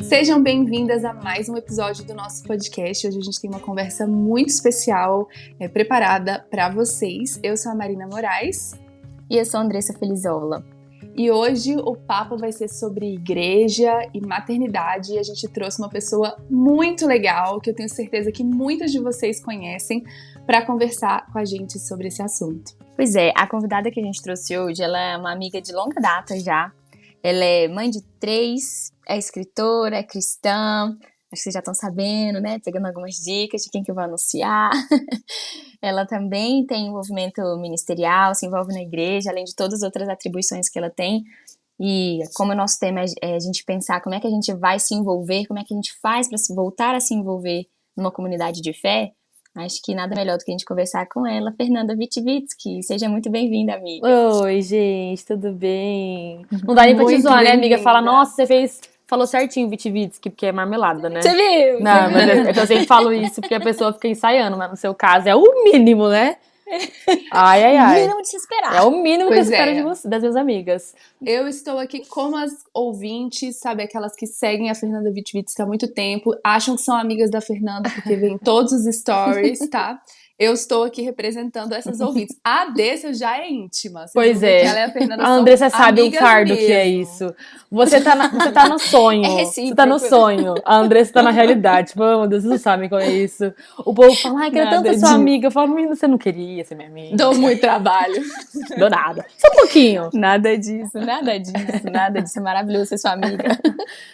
Sejam bem-vindas a mais um episódio do nosso podcast. Hoje a gente tem uma conversa muito especial preparada para vocês. Eu sou a Marina Moraes. E eu sou a Andressa Felizola. E hoje o papo vai ser sobre igreja e maternidade. E a gente trouxe uma pessoa muito legal, que eu tenho certeza que muitas de vocês conhecem, para conversar com a gente sobre esse assunto. Pois é, a convidada que a gente trouxe hoje, ela é uma amiga de longa data já. Ela é mãe de 3, é escritora, é cristã. Acho que vocês já estão sabendo, né? Pegando algumas dicas de quem que eu vou anunciar. Ela também tem envolvimento ministerial, se envolve na igreja, além de todas as outras atribuições que ela tem. E como o nosso tema é a gente pensar como é que a gente vai se envolver, como é que a gente faz para voltar a se envolver numa comunidade de fé, acho que nada melhor do que a gente conversar com ela, Fernanda Witwicki. Seja muito bem-vinda, amiga. Oi, gente, tudo bem? Não dá nem pra te zoar, né, amiga? Fala, nossa, falou certinho Witwicki, porque é marmelada, né? Você viu? Não, mas é que eu sempre falo isso porque a pessoa fica ensaiando, mas no seu caso é o mínimo, né? Ai. O mínimo de se esperar. É o mínimo que eu espero é. das minhas amigas. Eu estou aqui como as ouvintes, sabe? Aquelas que seguem a Fernanda Witwicki há muito tempo, acham que são amigas da Fernanda porque veem todos os stories, tá? Eu estou aqui representando essas ouvintes. A Dessa já é íntima. Pois é. Ela é a Fernanda. A Andressa sabe o fardo mesmo que é isso. Você tá no sonho. Você tá no sonho. A Andressa tá na realidade. Tipo, oh, meu Deus, vocês não sabem como é isso. O povo fala, ai, quero tanto ser sua amiga. Eu falo, menina, você não queria ser minha amiga. Dou muito trabalho. Dou nada. Só um pouquinho. Nada disso. É maravilhoso ser sua amiga.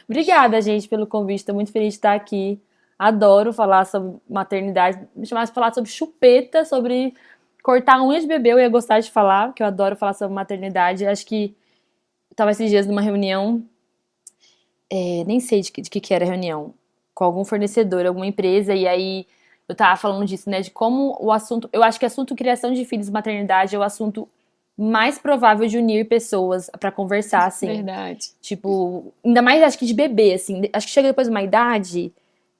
Obrigada, gente, pelo convite. Tô muito feliz de estar aqui. Adoro falar sobre maternidade. Me chamasse pra falar sobre chupeta, sobre cortar a unha de bebê. Eu ia gostar de falar, porque eu adoro falar sobre maternidade. Acho que eu tava esses dias numa reunião, nem sei de que era a reunião, com algum fornecedor, alguma empresa, e aí eu tava falando disso, né, de como o assunto, eu acho que o assunto criação de filhos e maternidade é o assunto mais provável de unir pessoas pra conversar, assim. Verdade. Tipo, ainda mais acho que de bebê, assim, acho que chega depois de uma idade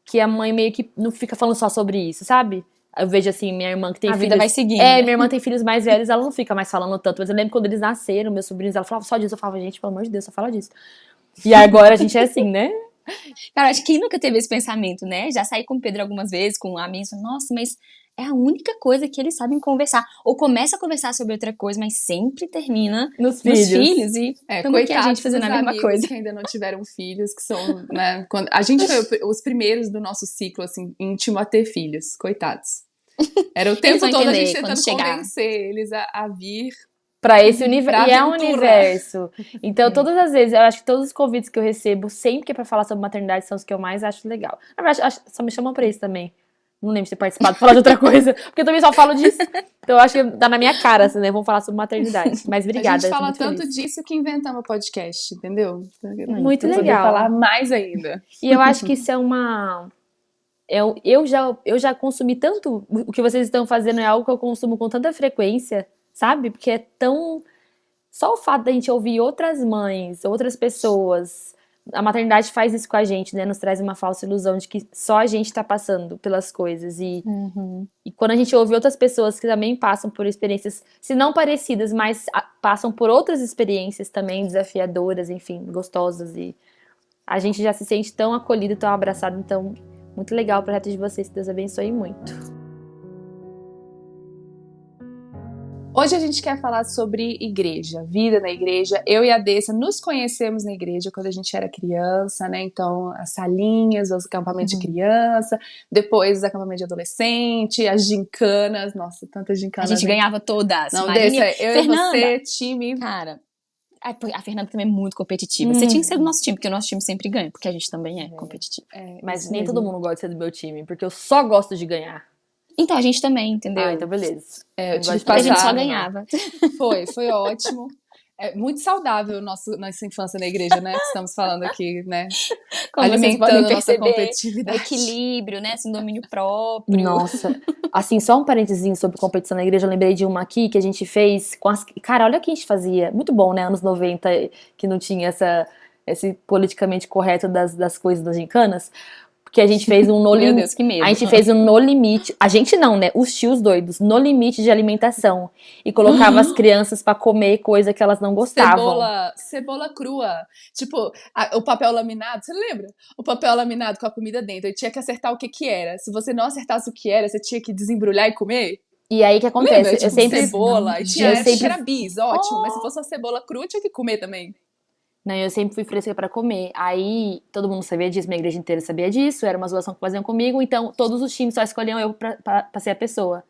que a mãe meio que não fica falando só sobre isso, sabe? Eu vejo assim, minha irmã que tem filhos... A vida vai seguindo. Minha irmã tem filhos mais velhos, ela não fica mais falando tanto. Mas eu lembro quando eles nasceram, meus sobrinhos, ela falava só disso. Eu falava, gente, pelo amor de Deus, só fala disso. E agora a gente é assim, né? Cara, acho que quem nunca teve esse pensamento, né? Já saí com o Pedro algumas vezes, com amigos, nossa, mas é a única coisa que eles sabem conversar. Ou começa a conversar sobre outra coisa, mas sempre termina nos filhos. E como que a gente fazendo a mesma coisa. Que ainda não tiveram filhos, que são, né? Quando a gente foi os primeiros do nosso ciclo, assim, íntimo a ter filhos. Coitados. Era o tempo todo a gente tentando convencer eles a vir pra esse universo. E é um universo. Então, todas as vezes, eu acho que todos os convites que eu recebo, sempre que é pra falar sobre maternidade, são os que eu mais acho legal. Na verdade, só me chamam pra isso também. Não lembro de ter participado, falar de outra coisa, porque eu também só falo disso. Então, eu acho que tá na minha cara, assim, né? Vamos falar sobre maternidade. Mas obrigada. A gente fala tanto disso que inventamos o podcast, entendeu? Muito legal. Falar mais ainda. E eu acho que isso é uma... Eu já consumi tanto... O que vocês estão fazendo é algo que eu consumo com tanta frequência, sabe? Porque é tão... Só o fato da gente ouvir outras mães, outras pessoas... A maternidade faz isso com a gente, né? Nos traz uma falsa ilusão de que só a gente tá passando pelas coisas. E quando a gente ouve outras pessoas que também passam por experiências, se não parecidas, mas passam por outras experiências também desafiadoras, enfim, gostosas. E a gente já se sente tão acolhido, tão abraçado. Então, muito legal o projeto de vocês. Deus abençoe muito. Hoje a gente quer falar sobre igreja, vida na igreja. Eu e a Dessa nos conhecemos na igreja quando a gente era criança, né? Então, as salinhas, os acampamentos de criança, depois os acampamentos de adolescente, as gincanas. Nossa, tantas gincanas. A gente ganhava todas. Não, Dessa, eu Fernanda, e você, time... Cara, a Fernanda também é muito competitiva. Você tinha que ser do nosso time, porque o nosso time sempre ganha, porque a gente também é competitivo. Mas nem todo mundo gosta de ser do meu time, porque eu só gosto de ganhar. Então, a gente também, entendeu? Ah, então beleza. Eu tive a gente só ganhava. Foi ótimo. É muito saudável nossa infância na igreja, né? Que estamos falando aqui, né? Como alimentando a nossa competitividade. O equilíbrio, né? Assim, domínio próprio. Nossa. Assim, só um parentezinho sobre competição na igreja. Eu lembrei de uma aqui que a gente fez com as... Cara, olha o que a gente fazia. Muito bom, né? Anos 90, que não tinha esse politicamente correto das coisas das gincanas. Porque a gente fez um No Meu Limite. Deus, que medo. A gente fez um No Limite. A gente não, né? Os tios doidos. No limite de alimentação. E colocava as crianças pra comer coisa que elas não gostavam. Cebola crua. Tipo, o papel laminado, você lembra? O papel laminado com a comida dentro. E tinha que acertar o que que era. Se você não acertasse o que era, você tinha que desembrulhar e comer. E aí o que acontece? Lembra? Eu Tipo, sempre. cebola. E tinha, eu sempre- era bis, ótimo. Mas se fosse uma cebola crua, tinha que comer também. Não, eu sempre fui fresca pra comer. Aí todo mundo sabia disso, minha igreja inteira sabia disso, era uma zoação que faziam comigo, então todos os times só escolhiam eu pra ser a pessoa.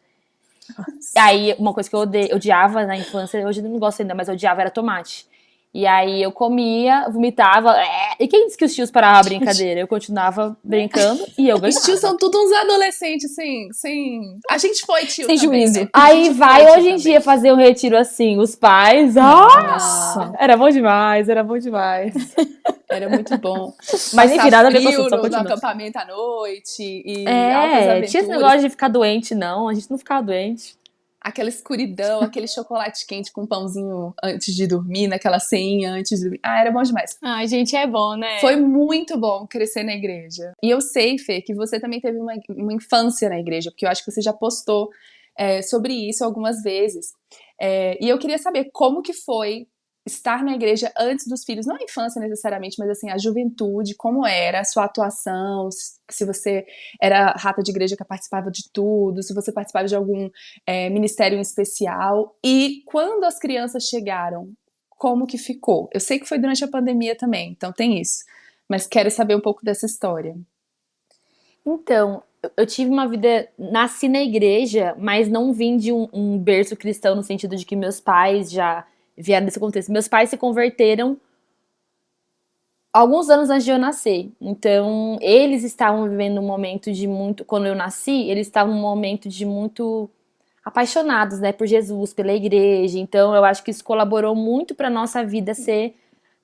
Aí uma coisa que eu odiava na infância, hoje eu não gosto ainda, mas eu odiava era tomate. E aí eu comia, vomitava, e quem disse que os tios paravam a brincadeira? Eu continuava brincando e eu ganhava. Os tios são todos uns adolescentes, sem... A gente foi tio Sem também, juízo. né? A Aí gente vai foi tio hoje em também. dia fazer um retiro assim, os pais, Nossa. era bom demais, era bom demais. Era muito bom. Mas enfim, Passar nada a ver com frio isso, só no continua. acampamento à noite e altas Tinha esse aventuras. negócio de ficar doente, não, a gente não ficava doente. Aquela escuridão, aquele chocolate quente com pãozinho antes de dormir, naquela ceinha antes de dormir. Era bom demais. Ai, gente, é bom, né? Foi muito bom crescer na igreja. E eu sei, Fê, que você também teve uma infância na igreja, porque eu acho que você já postou sobre isso algumas vezes. E eu queria saber como que foi estar na igreja antes dos filhos, não a infância necessariamente, mas assim, a juventude, como era a sua atuação, se você era rata de igreja que participava de tudo, se você participava de algum ministério em especial, e quando as crianças chegaram, como que ficou? Eu sei que foi durante a pandemia também, então tem isso, mas quero saber um pouco dessa história. Então, eu tive uma vida, nasci na igreja, mas não vim de um berço cristão no sentido de que meus pais já vieram desse contexto. Meus pais se converteram alguns anos antes de eu nascer. Então, eles estavam vivendo um momento de muito, quando eu nasci, eles estavam num momento de muito apaixonados, né, por Jesus, pela igreja. Então, eu acho que isso colaborou muito para nossa vida ser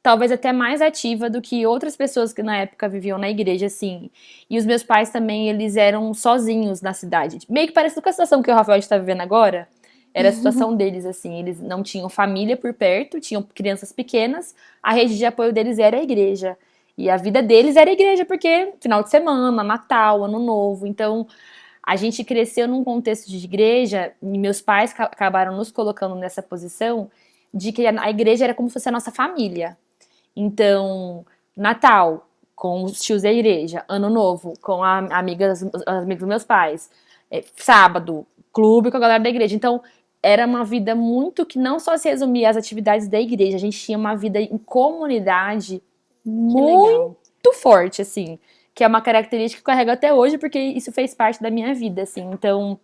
talvez até mais ativa do que outras pessoas que na época viviam na igreja, assim. E os meus pais também, eles eram sozinhos na cidade. Meio que parecido com a situação que o Rafael está vivendo agora. Era a situação deles, assim. Eles não tinham família por perto, tinham crianças pequenas. A rede de apoio deles era a igreja. E a vida deles era a igreja, porque final de semana, Natal, Ano Novo. Então, a gente cresceu num contexto de igreja e meus pais acabaram nos colocando nessa posição de que a igreja era como se fosse a nossa família. Então, Natal, com os tios da igreja, Ano Novo, com as amigas dos meus pais, sábado, clube com a galera da igreja. Então, era uma vida muito que não só se resumia às atividades da igreja, a gente tinha uma vida em comunidade muito forte, assim, que é uma característica que eu carrego até hoje, porque isso fez parte da minha vida, assim. Então,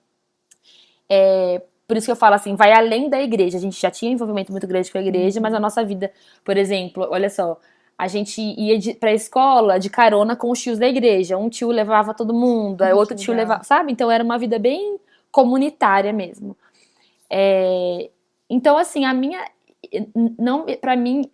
por isso que eu falo assim, vai além da igreja. A gente já tinha envolvimento muito grande com a igreja, mas a nossa vida, por exemplo, olha só, a gente ia pra escola de carona com os tios da igreja. Um tio levava todo mundo, aí outro tio levava, sabe? Então era uma vida bem comunitária mesmo. Então, assim, pra mim,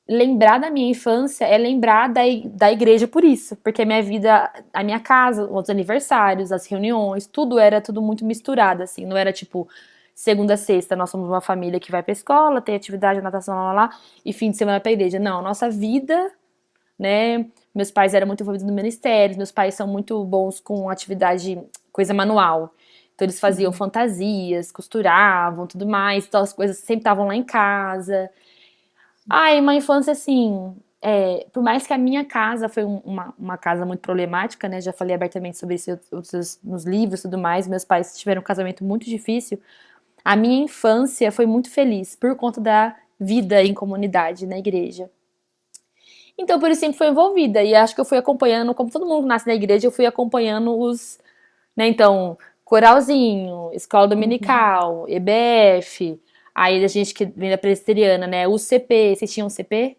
lembrar da minha infância é lembrar da igreja por isso, porque a minha vida, a minha casa, os aniversários, as reuniões, tudo era tudo muito misturado, assim, não era tipo segunda a sexta, nós somos uma família que vai pra escola, tem atividade, natação, lá, e fim de semana pra igreja. Não, nossa vida, né, meus pais eram muito envolvidos no ministério, meus pais são muito bons com atividade, coisa manual. Então eles faziam fantasias, costuravam, tudo mais, então as coisas sempre estavam lá em casa. Uma infância assim, por mais que a minha casa foi uma casa muito problemática, né, já falei abertamente sobre isso nos livros e tudo mais, meus pais tiveram um casamento muito difícil, a minha infância foi muito feliz, por conta da vida em comunidade, na igreja. Então, por isso sempre fui envolvida, e acho que eu fui acompanhando, como todo mundo nasce na igreja, eu fui acompanhando né, então, coralzinho, escola dominical, EBF, aí a gente que vem da presbiteriana, né, UCP, vocês tinham CP?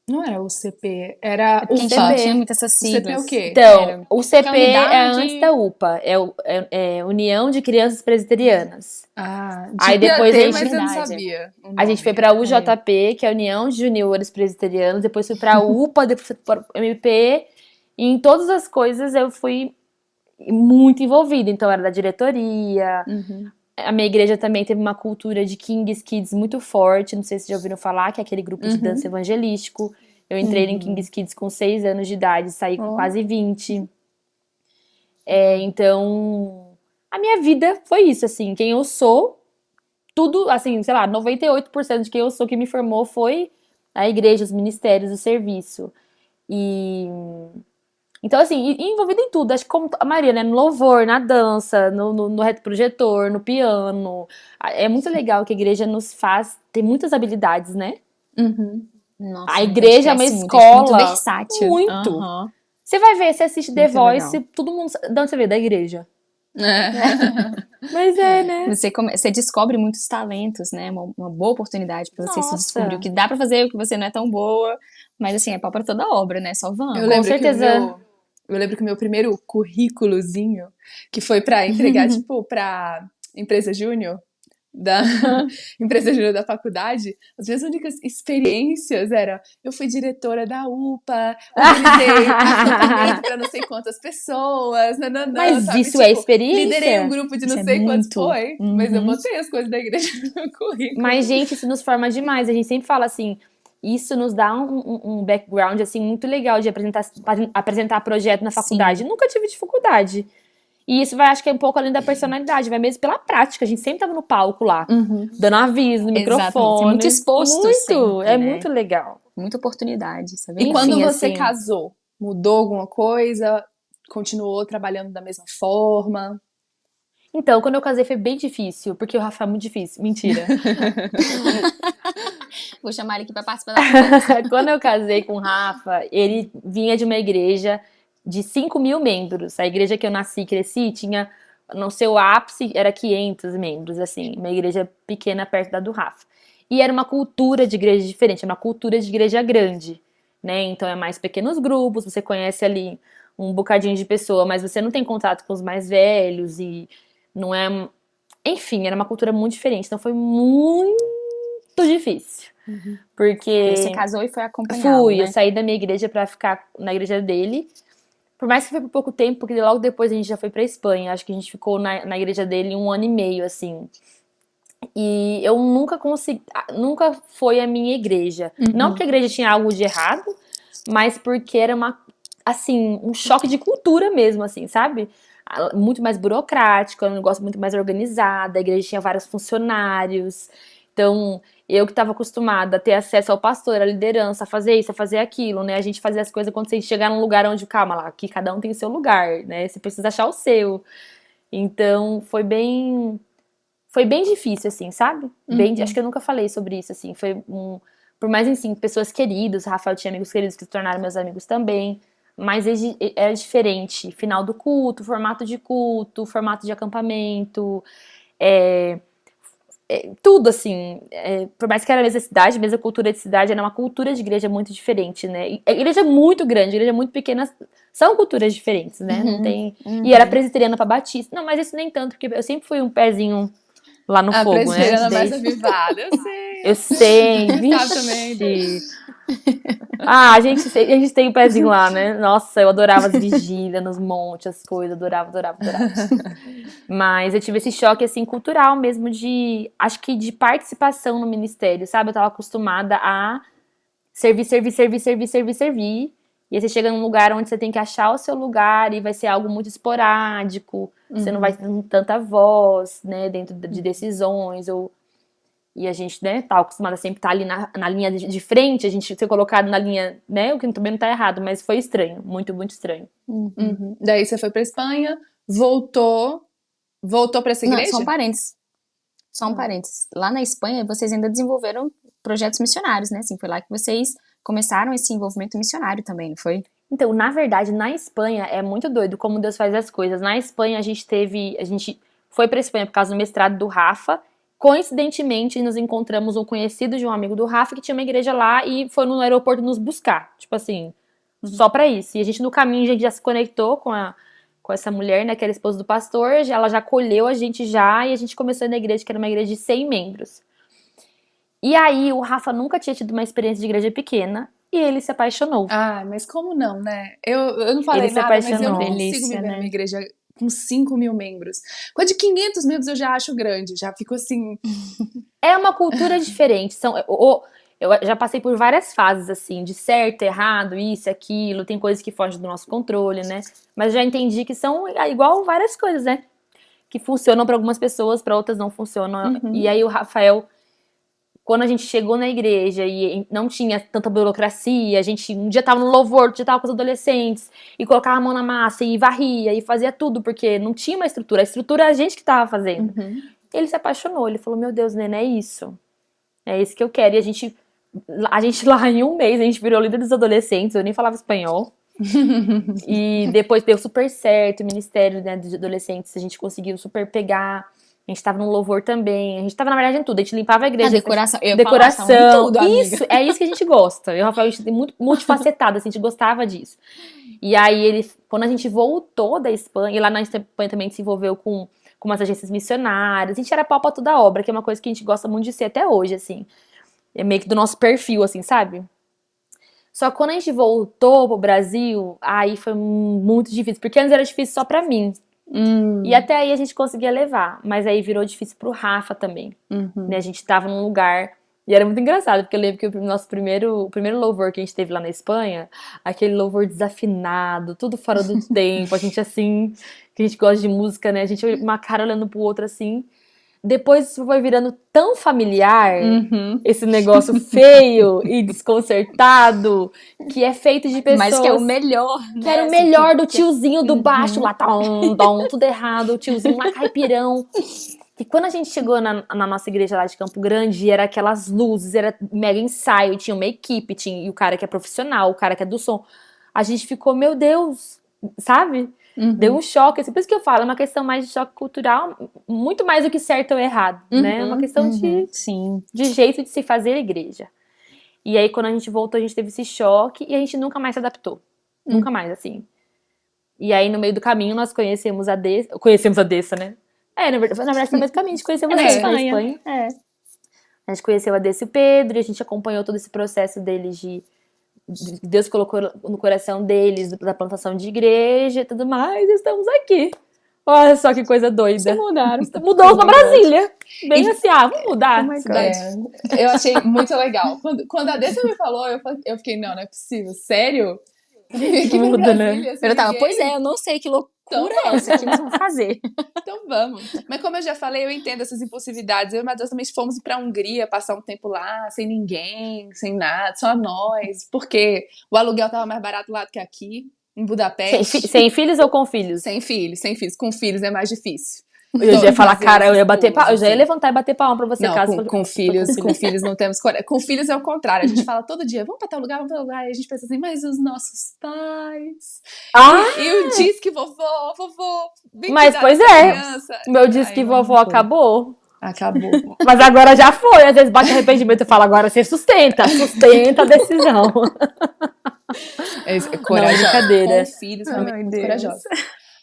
Não era o CP, era o CP. UPA. Tinha muitas essas O CP é siglas. o quê? Então, o CP Que é é antes da UPA, é União de Crianças Presbiterianas. Aí depois ter, a mas gente, eu não sabia. A gente foi pra UJP, que é a União de Juniores Presbiterianos, depois fui pra UPA, depois fui pra MP, e em todas as coisas eu fui muito envolvida, então era da diretoria. A minha igreja também teve uma cultura de King's Kids muito forte, não sei se vocês já ouviram falar, que é aquele grupo de dança evangelístico. Eu entrei em King's Kids com 6 anos de idade, saí com quase 20. Então, a minha vida foi isso, assim, quem eu sou, tudo, assim, sei lá, 98% de quem eu sou que me formou foi a igreja, os ministérios, o serviço. Então, assim, envolvida em tudo, acho que como a maioria, né, no louvor, na dança, no retroprojetor, no piano. É muito legal que a igreja nos faz ter muitas habilidades, né? Nossa, A igreja é uma escola muito versátil. muito. Você vai ver, você assiste The Muito Voice, legal. todo mundo... De onde você vê? Da igreja. Mas né? Você descobre muitos talentos, né? Uma boa oportunidade pra você se Nossa. descobrir o que dá pra fazer, o que você não é tão boa. Mas assim, é pau pra toda obra, né? Só vamos. Eu lembro que o meu primeiro currículozinho, que foi pra entregar, tipo, pra empresa júnior, da empresa júnior da faculdade, as minhas únicas experiências era, eu fui diretora da UPA, organizei acampamento pra não sei quantas pessoas, Mas sabe? isso é experiência? Liderei um grupo de não Isso é sei quantos, muito. foi, mas eu botei as coisas da igreja no meu currículo. Mas, gente, isso nos forma demais. A gente sempre fala assim, isso nos dá um background, assim, muito legal de apresentar projeto na faculdade. Nunca tive dificuldade. E isso vai, acho que é um pouco além da personalidade, vai mesmo pela prática. A gente sempre tava no palco lá, dando aviso no microfone. Você é muito exposto Muito, sempre, é né? muito legal. Muita oportunidade, sabe? E quando você assim, casou, mudou alguma coisa? Continuou trabalhando da mesma forma? Então, quando eu casei foi bem difícil, porque o Rafa é muito difícil. Mentira. Vou chamar ele aqui pra participar da conversa. Quando eu casei com o Rafa, ele vinha de uma igreja de 5.000 membros. A igreja que eu nasci e cresci tinha, no seu ápice, era 500 membros, assim. Uma igreja pequena perto da do Rafa. E era uma cultura de igreja diferente, era uma cultura de igreja grande, né? Então é mais pequenos grupos, você conhece ali um bocadinho de pessoa, mas você não tem contato com os mais velhos e não é... Enfim, era uma cultura muito diferente, então foi muito difícil. Porque você casou e foi acompanhado, fui, né? eu saí da minha igreja pra ficar na igreja dele. Por mais que foi por pouco tempo, porque logo depois a gente já foi pra Espanha. Acho que a gente ficou na igreja dele 1 ano e meio, assim. E eu nunca foi a minha igreja. Não porque a igreja tinha algo de errado, mas porque era um choque de cultura mesmo, assim, sabe? Muito mais burocrático, um negócio muito mais organizado. A igreja tinha vários funcionários. Então, eu que estava acostumada a ter acesso ao pastor, à liderança, a fazer isso, a fazer aquilo, né? A gente fazia as coisas quando você chegar num lugar onde, calma lá, que cada um tem o seu lugar, né? Você precisa achar o seu. Então, foi bem difícil, assim, sabe? Acho que eu nunca falei sobre isso, assim. Por mais, assim, pessoas queridas, o Rafael tinha amigos queridos que se tornaram meus amigos também, mas era diferente. Final do culto, formato de acampamento, tudo, assim, por mais que era a mesma cidade, a mesma cultura de cidade, era uma cultura de igreja muito diferente, né? E a igreja é muito grande, a igreja é muito pequena, são culturas diferentes, né? Não tem... E era presbiteriana pra batista. Não, mas isso nem tanto, porque eu sempre fui um pezinho lá no fogo, né? A presbiteriana mais avivada, eu sei. Eu sei, vixe. A gente tem um pezinho lá, né? Nossa, eu adorava as vigílias nos montes, as coisas, adorava. Mas eu tive esse choque, assim, cultural mesmo acho que de participação no ministério, sabe? Eu tava acostumada a servir. E aí você chega num lugar onde você tem que achar o seu lugar e vai ser algo muito esporádico, você não vai ter tanta voz, né, dentro de decisões, e a gente, né, tá acostumada a sempre estar ali na linha de frente, a gente ser colocado na linha, né, o que também não tá errado, mas foi estranho, muito, muito estranho. Daí você foi pra Espanha, voltou pra essa igreja? Não, só um parênteses. Lá na Espanha, vocês ainda desenvolveram projetos missionários, né, assim, foi lá que vocês começaram esse envolvimento missionário também, não foi? Então, na verdade, na Espanha é muito doido como Deus faz as coisas. Na Espanha a gente foi pra Espanha por causa do mestrado do Rafa. Coincidentemente, nos encontramos um conhecido de um amigo do Rafa que tinha uma igreja lá e foi no aeroporto nos buscar. Tipo assim, só pra isso. E a gente no caminho a gente já se conectou com essa mulher, né, que era esposa do pastor. Ela já acolheu a gente e a gente começou na igreja, que era uma igreja de 100 membros. E aí o Rafa nunca tinha tido uma experiência de igreja pequena e ele se apaixonou. Ah, mas como não, né? Eu não falei nada, mas eu não consigo viver numa igreja com 5.000 membros. Com a de 500 membros eu já acho grande, já fico assim... É uma cultura diferente. Eu já passei por várias fases, assim, de certo, errado, isso, aquilo, tem coisas que fogem do nosso controle, né? Mas já entendi que são igual várias coisas, né? Que funcionam para algumas pessoas, para outras não funcionam. E aí o Rafael, quando a gente chegou na igreja e não tinha tanta burocracia, a gente um dia tava no louvor, outro dia tava com os adolescentes, e colocava a mão na massa, e varria, e fazia tudo, porque não tinha uma estrutura. A estrutura é a gente que tava fazendo. Ele se apaixonou, ele falou, meu Deus, Nena, é isso. É isso que eu quero. E a gente lá em um mês, a gente virou líder dos adolescentes, eu nem falava espanhol. E depois deu super certo o ministério, né, dos adolescentes, a gente conseguiu super pegar. A gente tava no louvor também, a gente tava na verdade em tudo, a gente limpava a igreja. A decoração, eu ia decoração, falar, em tudo, amiga. isso, é isso que a gente gosta. Eu e o Rafael, a gente é muito multifacetado, assim, a gente gostava disso. E aí quando a gente voltou da Espanha, e lá na Espanha também se envolveu com umas agências missionárias, a gente era pau pra toda a obra, que é uma coisa que a gente gosta muito de ser até hoje, assim. É meio que do nosso perfil, assim, sabe? Só que quando a gente voltou pro Brasil, aí foi muito difícil, porque antes era difícil só pra mim. E até aí a gente conseguia levar, mas aí virou difícil pro Rafa também. Né? A gente tava num lugar, e era muito engraçado, porque eu lembro que o nosso primeiro louvor que a gente teve lá na Espanha, aquele louvor desafinado, tudo fora do tempo, a gente assim, que a gente gosta de música, né? A gente uma cara olhando pro outro assim. Depois isso foi virando tão familiar, esse negócio feio e desconcertado, que é feito de pessoas... Mas que é o melhor, né? Que era o melhor do tiozinho do baixo lá, tudo errado, o tiozinho lá caipirão. E quando a gente chegou na nossa igreja lá de Campo Grande, era aquelas luzes, era mega ensaio, tinha uma equipe, e o cara que é profissional, o cara que é do som. A gente ficou, meu Deus, sabe? Deu um choque, assim, por isso que eu falo, é uma questão mais de choque cultural, muito mais do que certo ou errado, né? É uma questão de jeito de se fazer igreja. E aí, quando a gente voltou, a gente teve esse choque e a gente nunca mais se adaptou. Nunca mais, assim. E aí, no meio do caminho, nós conhecemos a Dessa. Conhecemos a Dessa, né? Na verdade, foi no meio do caminho, a gente conheceu a Espanha. A gente conheceu a Dessa e o Pedro, e a gente acompanhou todo esse processo deles Deus colocou no coração deles, da plantação de igreja e tudo mais, e estamos aqui. Olha só que coisa doida. Se mudaram. Mudou pra Brasília. Bem assim, vamos mudar. Eu achei muito legal. Quando a Dessa me falou, eu fiquei, não é possível. Sério? Que muda, né? Eu tava, pois é, eu não sei que loucura é essa que nós vamos fazer. Então vamos. Mas como eu já falei, eu entendo essas impulsividades. Eu e o Matheus também fomos pra Hungria, passar um tempo lá, sem ninguém, sem nada, só nós. Porque o aluguel tava mais barato lá do que aqui, em Budapeste. Sem filhos ou com filhos? Sem filhos. Com filhos é mais difícil. Eu já ia falar, cara, eu já ia levantar e bater palma pra você, não, caso com filhos não temos coragem. Com filhos é o contrário. A gente fala todo dia, vamos pra tal lugar, vamos pra tal lugar. E a gente pensa assim, mas os nossos pais. E o disque vovó, vem mas pois criança. Meu disque vovó acabou. Acabou. Mas agora já foi. Às vezes bate arrependimento e fala, agora você sustenta a decisão. Corajosa. Não, brincadeira. Com filhos, realmente corajosa.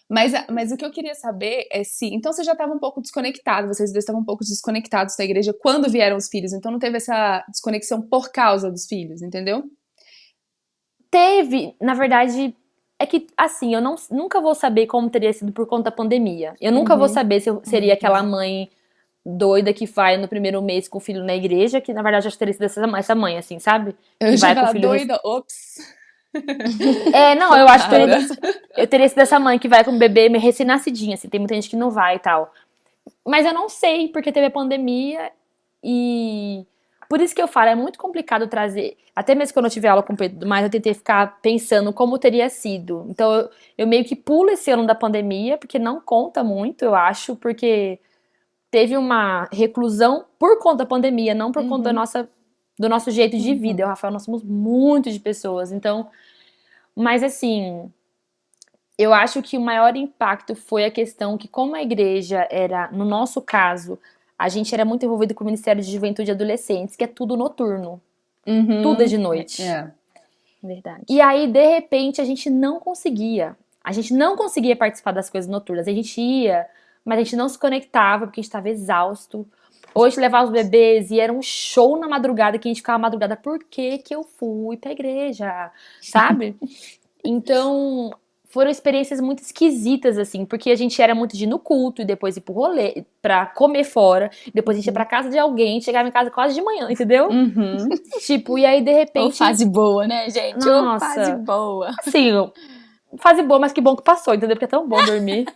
Mas o que eu queria saber é se... Então você já estava um pouco desconectado, vocês dois estavam um pouco desconectados da igreja quando vieram os filhos, então não teve essa desconexão por causa dos filhos, entendeu? Teve, na verdade, é que assim, eu nunca vou saber como teria sido por conta da pandemia. Eu nunca vou saber se eu seria aquela mãe doida que vai no primeiro mês com o filho na igreja, que na verdade eu acho que teria sido essa mãe, assim, sabe? Eu já vai com o filho doida, ops... Não, eu acho que eu teria sido essa mãe que vai com o bebê recém-nascidinho, assim, tem muita gente que não vai e tal. Mas eu não sei, porque teve a pandemia e por isso que eu falo, é muito complicado trazer, até mesmo quando eu tive aula com o Pedro, mas eu tentei ficar pensando como teria sido. Então eu meio que pulo esse ano da pandemia, porque não conta muito, eu acho, porque teve uma reclusão por conta da pandemia, não por conta do nosso jeito de vida. Eu e o Rafael, nós somos muito de pessoas, então... Mas assim, eu acho que o maior impacto foi a questão que como a igreja era, no nosso caso, a gente era muito envolvido com o Ministério de Juventude e Adolescentes, que é tudo noturno. Tudo é de noite. Verdade. E aí, de repente, a gente não conseguia. A gente não conseguia participar das coisas noturnas. A gente ia, mas a gente não se conectava, porque a gente estava exausto. Hoje levava os bebês e era um show na madrugada que a gente ficava madrugada. Por que que eu fui pra igreja? Sabe? Então, foram experiências muito esquisitas, assim, porque a gente era muito de ir no culto e depois ir pro rolê, pra comer fora, depois a gente ia pra casa de alguém, chegava em casa quase de manhã, entendeu? Uhum. Tipo, e aí de Ô, repente, fase boa, né, gente? Ô, fase nossa, boa. assim, fase boa, mas que bom que passou, entendeu? Porque é tão bom dormir,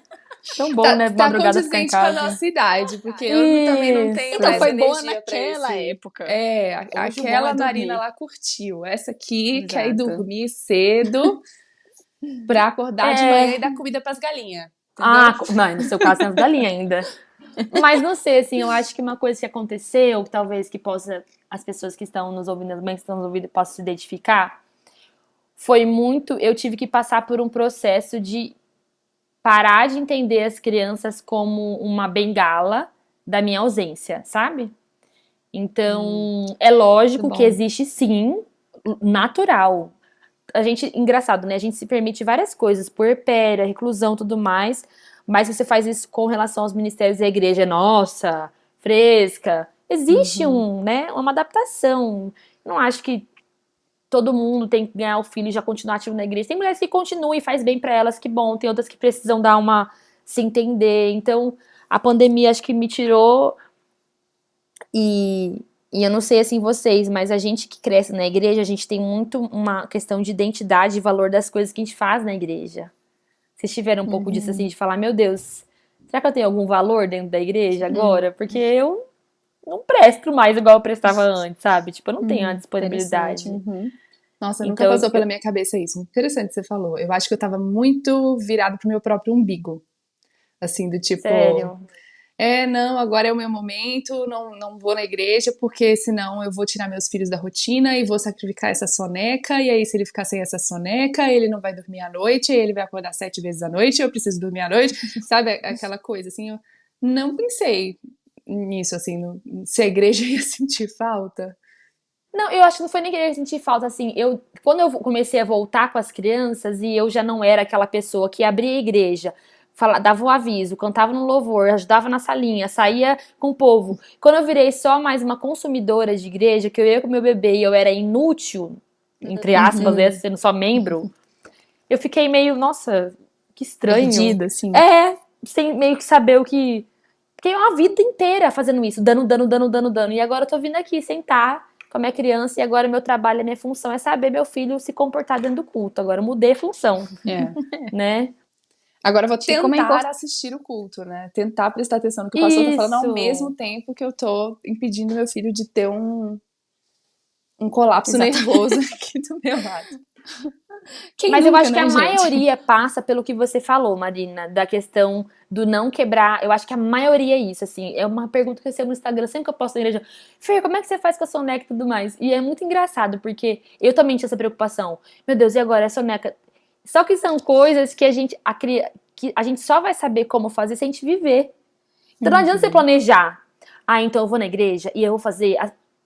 tão bom, né, Tá madrugada ficar em condizente com a casa. nossa idade, porque eu também não tenho Isso. Então mais foi boa energia pra naquela esse. época. Hoje o bom Aquela é Marina dormir. lá curtiu. Essa aqui quer ir Exato. dormir cedo pra acordar de manhã e dar comida pras galinhas. Entendeu? Não, no seu caso tem as galinhas ainda. Mas não sei, assim, eu acho que uma coisa que aconteceu, que talvez que possa, as pessoas que estão nos ouvindo, as mães que estão nos ouvindo, possam se identificar, foi muito, eu tive que passar por um processo de parar de entender as crianças como uma bengala da minha ausência, sabe? Então, é lógico Muito que bom. existe sim, natural. A gente, engraçado, né? A gente se permite várias coisas, puerpéria, reclusão, tudo mais, mas se você faz isso com relação aos ministérios da igreja, nossa, fresca, existe né, uma adaptação. Eu não acho que todo mundo tem que ganhar o filho e já continuar ativo na igreja. Tem mulheres que continuam e faz bem pra elas, que bom. Tem outras que precisam dar uma, se entender. Então, a pandemia acho que me tirou e eu não sei assim vocês, mas a gente que cresce na igreja, a gente tem muito uma questão de identidade e valor das coisas que a gente faz na igreja. Vocês tiveram um pouco disso assim, de falar, meu Deus, será que eu tenho algum valor dentro da igreja agora? Porque eu não presto mais igual eu prestava antes, sabe? Tipo, eu não tenho a disponibilidade. Nossa, nunca Então, passou pela minha cabeça isso. Interessante que você falou. Eu acho que eu tava muito virado pro meu próprio umbigo. Assim, do tipo, sério. não, agora é o meu momento, não vou na igreja, porque senão eu vou tirar meus filhos da rotina e vou sacrificar essa soneca, e aí se ele ficar sem essa soneca, ele não vai dormir à noite, ele vai acordar 7 vezes à noite, eu preciso dormir à noite, sabe? Aquela coisa, assim, eu não pensei nisso, assim, se a igreja ia sentir falta. Não, eu acho que não foi nem que eu senti falta, assim, quando eu comecei a voltar com as crianças e eu já não era aquela pessoa que abria a igreja, dava o aviso, cantava no louvor, ajudava na salinha, saía com o povo. Quando eu virei só mais uma consumidora de igreja, que eu ia com meu bebê e eu era inútil, entre aspas, né, sendo só membro, eu fiquei meio, nossa, que estranho. Perdida, assim. Sem meio que saber o que... Fiquei uma vida inteira fazendo isso, dando. E agora eu tô vindo aqui sentar com a minha criança e agora meu trabalho, a minha função é saber meu filho se comportar dentro do culto. Agora eu mudei a função, né? Agora eu vou Como é tentar assistir o culto, né? Tentar prestar atenção no que o pastor tá falando ao mesmo tempo que eu tô impedindo meu filho de ter um colapso nervoso aqui do meu lado. Mas nunca, eu acho que né, a gente? maioria passa pelo que você falou, Marina, da questão do não quebrar. Eu acho que a maioria é isso, assim. É uma pergunta que eu recebo no Instagram, sempre que eu posto na igreja. Fer, como é que você faz com a soneca e tudo mais? E é muito engraçado, porque eu também tinha essa preocupação. Meu Deus, e agora a soneca? Só que são coisas que que a gente só vai saber como fazer se a gente viver. Então não adianta você planejar. Então eu vou na igreja e eu vou fazer...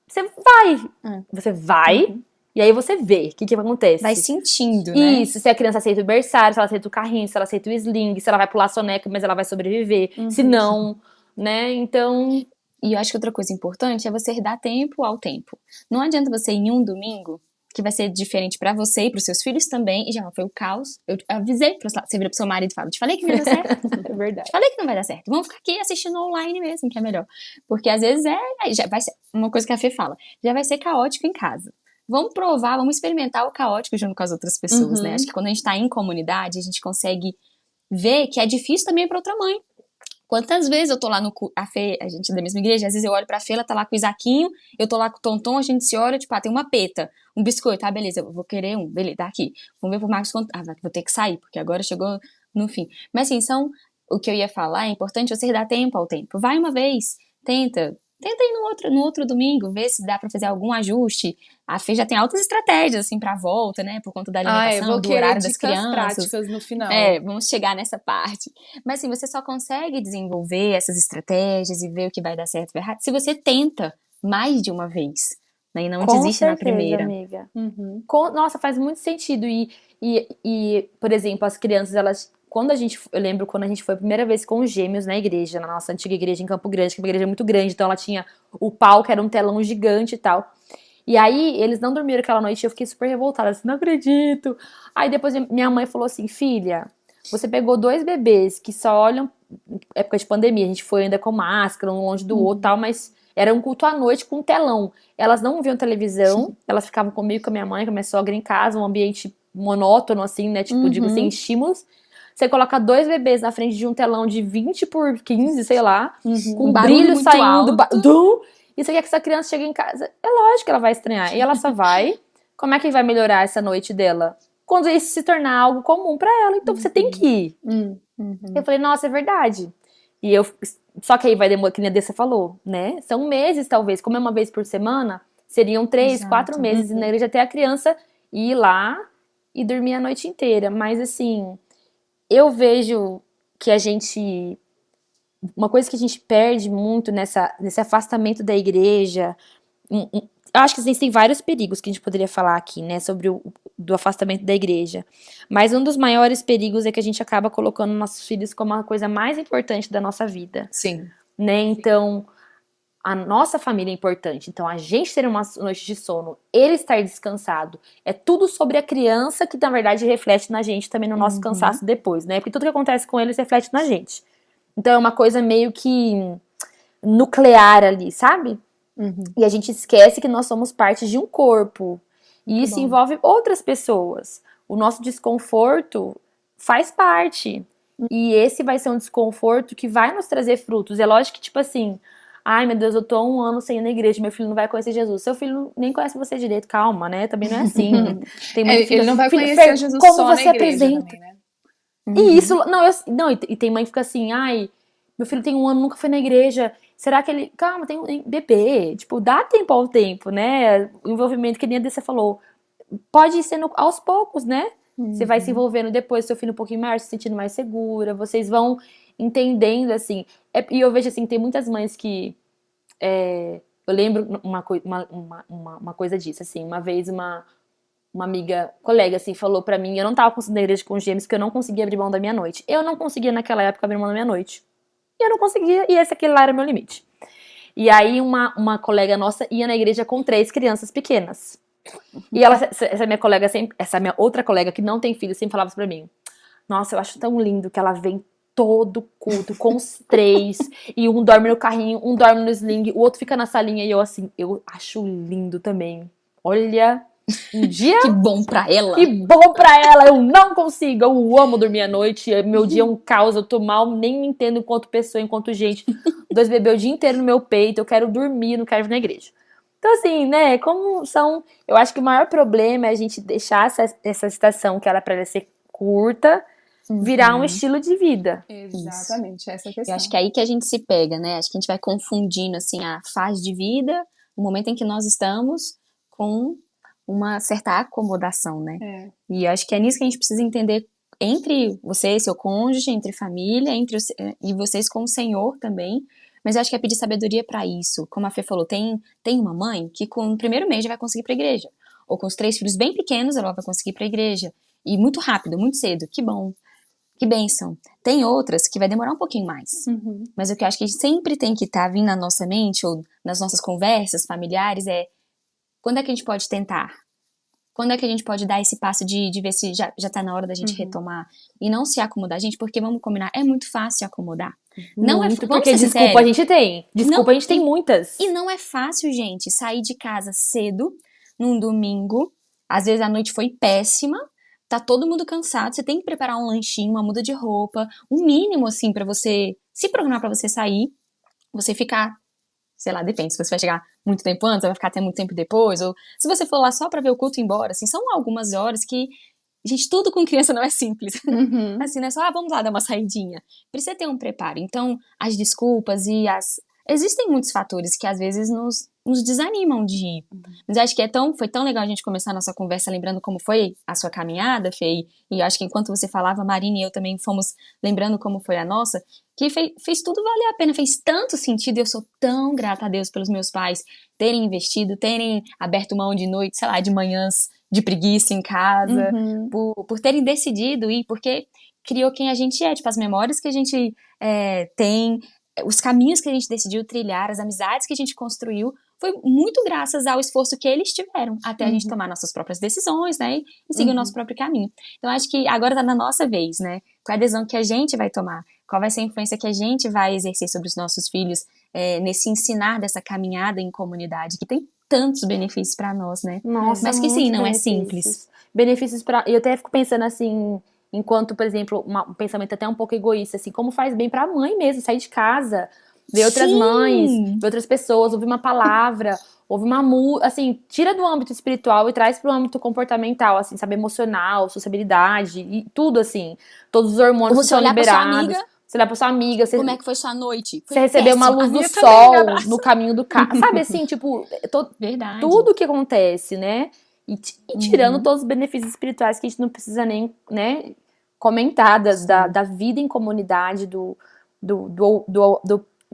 Você vai. Você vai... E aí você vê o que acontece. Vai sentindo, né? Isso, se a criança aceita o berçário, se ela aceita o carrinho, se ela aceita o sling, se ela vai pular a soneca, mas ela vai sobreviver. Se não, né? Então... E eu acho que outra coisa importante é você dar tempo ao tempo. Não adianta você ir em um domingo, que vai ser diferente pra você e pros seus filhos também, e já foi o caos. Eu avisei, você vira pro seu marido e fala, te falei que não ia dar certo. É verdade. Te falei que não vai dar certo. Vamos ficar aqui assistindo online mesmo, que é melhor. Porque às vezes já vai ser, uma coisa que a Fê fala, já vai ser caótico em casa. Vamos provar, vamos experimentar o caótico junto com as outras pessoas, né? Acho que quando a gente tá em comunidade, a gente consegue ver que é difícil também pra outra mãe. Quantas vezes eu tô lá a Fê, a gente é da mesma igreja, às vezes eu olho pra Fê, ela tá lá com o Isaquinho, eu tô lá com o Tonton, a gente se olha, tipo, tem uma peta, um biscoito, beleza, eu vou querer um, beleza, tá aqui. Vamos ver pro Marcos quanto, vou ter que sair, porque agora chegou no fim. Mas assim, o que eu ia falar, é importante você dar tempo ao tempo. Vai uma vez, tenta ir no outro domingo, ver se dá pra fazer algum ajuste. A Fê já tem altas estratégias, assim, pra volta, né? Por conta da alimentação, do horário das crianças. Práticas no final. Vamos chegar nessa parte. Mas, assim, você só consegue desenvolver essas estratégias e ver o que vai dar certo e vai errado se você tenta mais de uma vez, né? E não desiste na primeira. Amiga. Nossa, faz muito sentido. E, por exemplo, as crianças, elas... eu lembro quando a gente foi a primeira vez com os gêmeos na igreja, na nossa antiga igreja em Campo Grande, que é uma igreja muito grande, então ela tinha o palco, era um telão gigante e tal. E aí, eles não dormiram aquela noite e eu fiquei super revoltada, assim, não acredito. Aí depois minha mãe falou assim, filha, você pegou 2 bebês que só olham, época de pandemia, a gente foi ainda com máscara, um longe do outro e tal, mas era um culto à noite com um telão. Elas não viam televisão, elas ficavam comigo, com a minha mãe, com a minha sogra em casa, um ambiente monótono, assim, né, tipo, digo, sem estímulos. Você coloca 2 bebês na frente de um telão de 20 por 15, sei lá, com Um barulho brilho muito saindo, alto. e você quer que essa criança chegue em casa? É lógico que ela vai estranhar. E ela só vai. Como é que vai melhorar essa noite dela? Quando isso se tornar algo comum pra ela. Então você tem que ir. Eu falei, nossa, é verdade. E eu. Só que aí vai demorar, que nem a Dessa falou, né? São meses, talvez. Como é uma vez por semana, seriam 3, Exato. 4 meses na igreja até a criança ir lá e dormir a noite inteira. Mas assim, eu vejo que a gente. Uma coisa que a gente perde muito nesse afastamento da igreja. Eu acho que existem vários perigos que a gente poderia falar aqui, né, sobre do afastamento da igreja. Mas um dos maiores perigos é que a gente acaba colocando nossos filhos como a coisa mais importante da nossa vida, Sim. né? Então, a nossa família é importante. Então, a gente ter uma noite de sono, ele estar descansado, é tudo sobre a criança que, na verdade, reflete na gente também no nosso cansaço depois, né? Porque tudo que acontece com eles reflete na gente. Então, é uma coisa meio que nuclear ali, sabe? E a gente esquece que nós somos parte de um corpo. E isso envolve outras pessoas. O nosso desconforto faz parte. E esse vai ser um desconforto que vai nos trazer frutos. É lógico que, tipo assim, ai meu Deus, eu tô 1 ano sem ir na igreja, meu filho não vai conhecer Jesus. Seu filho nem conhece você direito, calma, né? Também não é assim. Tem muito filho, Ele não vai filho, conhecer Jesus como só você na igreja apresenta. também, né? E isso, e tem mãe que fica assim, ai, meu filho tem 1 ano, nunca foi na igreja. Será que ele. Calma, tem um bebê. Tipo, dá tempo ao tempo, né? O envolvimento, que nem a Dessa falou. Pode ir sendo aos poucos, né? Você vai se envolvendo depois, seu filho um pouquinho maior, se sentindo mais segura. Vocês vão entendendo, assim. E eu vejo, assim, tem muitas mães que. Eu lembro uma coisa disso, assim. Uma vez, uma amiga, colega, assim, falou pra mim, eu não tava conseguindo ir na igreja com gêmeos, que eu não conseguia abrir mão da minha noite. Eu não conseguia naquela época abrir mão da minha noite. E eu não conseguia, e aquele lá era meu limite. E aí uma colega nossa ia na igreja com 3 crianças pequenas. E essa minha colega sempre, essa minha outra colega que não tem filho, sempre falava isso pra mim. Nossa, eu acho tão lindo que ela vem todo culto com os 3, e um dorme no carrinho, um dorme no sling, o outro fica na salinha, e eu assim, eu acho lindo também. Olha, um dia... Que bom pra ela. Que bom pra ela, eu não consigo, eu amo dormir à noite, meu dia é um caos, eu tô mal, nem me entendo enquanto pessoa, enquanto gente. 2 bebês o dia inteiro no meu peito, eu quero dormir, não quero ir na igreja. Então assim, né, como são... Eu acho que o maior problema é a gente deixar essa estação, que era pra ser curta, virar um estilo de vida. Exatamente, essa é a questão. Eu acho que é aí que a gente se pega, né? Acho que a gente vai confundindo, assim, a fase de vida, o momento em que nós estamos, com uma certa acomodação, né? E eu acho que é nisso que a gente precisa entender entre você, seu cônjuge, entre família, e vocês com o Senhor também. Mas eu acho que é pedir sabedoria pra isso. Como a Fê falou, tem uma mãe que com o primeiro mês já vai conseguir ir pra igreja. Ou com os 3 filhos bem pequenos, ela vai conseguir ir pra igreja. E muito rápido, muito cedo. Que bom. Que bênção. Tem outras que vai demorar um pouquinho mais. Mas o que eu acho que a gente sempre tem que estar vindo na nossa mente, ou nas nossas conversas familiares, é quando é que a gente pode tentar? Quando é que a gente pode dar esse passo de ver se já tá na hora da gente retomar? E não se acomodar, gente, porque vamos combinar, é muito fácil se acomodar. Não Muito, é, porque desculpa a gente tem. Desculpa a gente tem muitas. E não é fácil, gente, sair de casa cedo, num domingo, às vezes a noite foi péssima, tá todo mundo cansado, você tem que preparar um lanchinho, uma muda de roupa, um mínimo, assim, pra você se programar pra você sair, você ficar, sei lá, depende, se você vai chegar muito tempo antes, vai ficar até muito tempo depois, ou se você for lá só pra ver o culto e ir embora, assim, são algumas horas que, gente, tudo com criança não é simples. Assim, não é só, vamos lá dar uma saidinha. Precisa ter um preparo. Então, as desculpas e existem muitos fatores que às vezes nos desanimam de ir. Mas eu acho que foi tão legal a gente começar a nossa conversa lembrando como foi a sua caminhada, Fê, e eu acho que enquanto você falava, Marina e eu também fomos lembrando como foi a nossa, que fez tudo valer a pena, fez tanto sentido, e eu sou tão grata a Deus pelos meus pais terem investido, terem aberto mão de noite, sei lá, de manhãs de preguiça em casa, por terem decidido ir, porque criou quem a gente é, tipo, as memórias que a gente tem, os caminhos que a gente decidiu trilhar, as amizades que a gente construiu, foi muito graças ao esforço que eles tiveram até a gente tomar nossas próprias decisões, né, e seguir o nosso próprio caminho. Então, acho que agora tá na nossa vez, né, qual é a decisão que a gente vai tomar, qual vai ser a influência que a gente vai exercer sobre os nossos filhos, nesse ensinar dessa caminhada em comunidade, que tem tantos benefícios para nós, né? Nossa, mas que sim, não é benefícios. simples. Benefícios para. Eu até fico pensando assim, enquanto, por exemplo, um pensamento até um pouco egoísta, assim, como faz bem pra mãe mesmo, sair de casa, ver outras mães, ver outras pessoas, ouvir uma palavra, ouvir uma música, assim, tira do âmbito espiritual e traz pro âmbito comportamental, assim, sabe, emocional, sociabilidade e tudo, assim, todos os hormônios que Você são olhar pra sua liberados. amiga, Você olhar pra sua amiga, você, como é que foi sua noite? Foi você receber uma péssimo. luz A do minha também, me sol abraça. no caminho do carro, sabe, assim, tipo, Verdade. tudo que acontece, né? E tirando todos os benefícios espirituais que a gente não precisa nem, né, comentar da vida em comunidade, do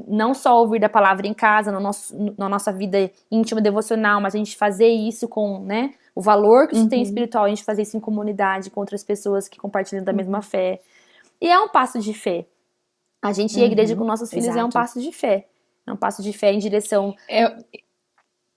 não só ouvir da palavra em casa, na nossa vida íntima, devocional, mas a gente fazer isso com, né, o valor que isso tem espiritual, a gente fazer isso em comunidade com outras pessoas que compartilham da mesma fé. E é um passo de fé. A gente ir à igreja com nossos filhos é um passo de fé. É um passo de fé em direção...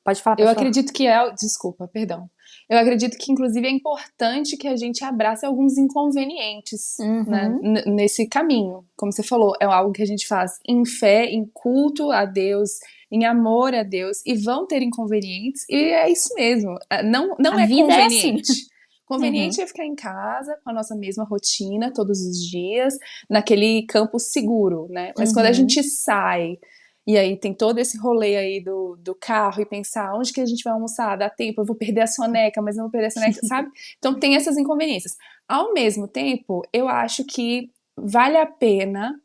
Pode falar, Eu acredito que desculpa, perdão. Eu acredito que, inclusive, é importante que a gente abrace alguns inconvenientes, né, nesse caminho. Como você falou, é algo que a gente faz em fé, em culto a Deus, em amor a Deus, e vão ter inconvenientes, e é isso mesmo. Não é conveniente. Assim. Conveniente é ficar em casa com a nossa mesma rotina todos os dias, naquele campo seguro, né? Mas quando a gente sai e aí tem todo esse rolê aí do carro e pensar onde que a gente vai almoçar, dá tempo, eu vou perder a soneca, mas não vou perder a soneca, sabe? Então tem essas inconveniências. Ao mesmo tempo, eu acho que vale a pena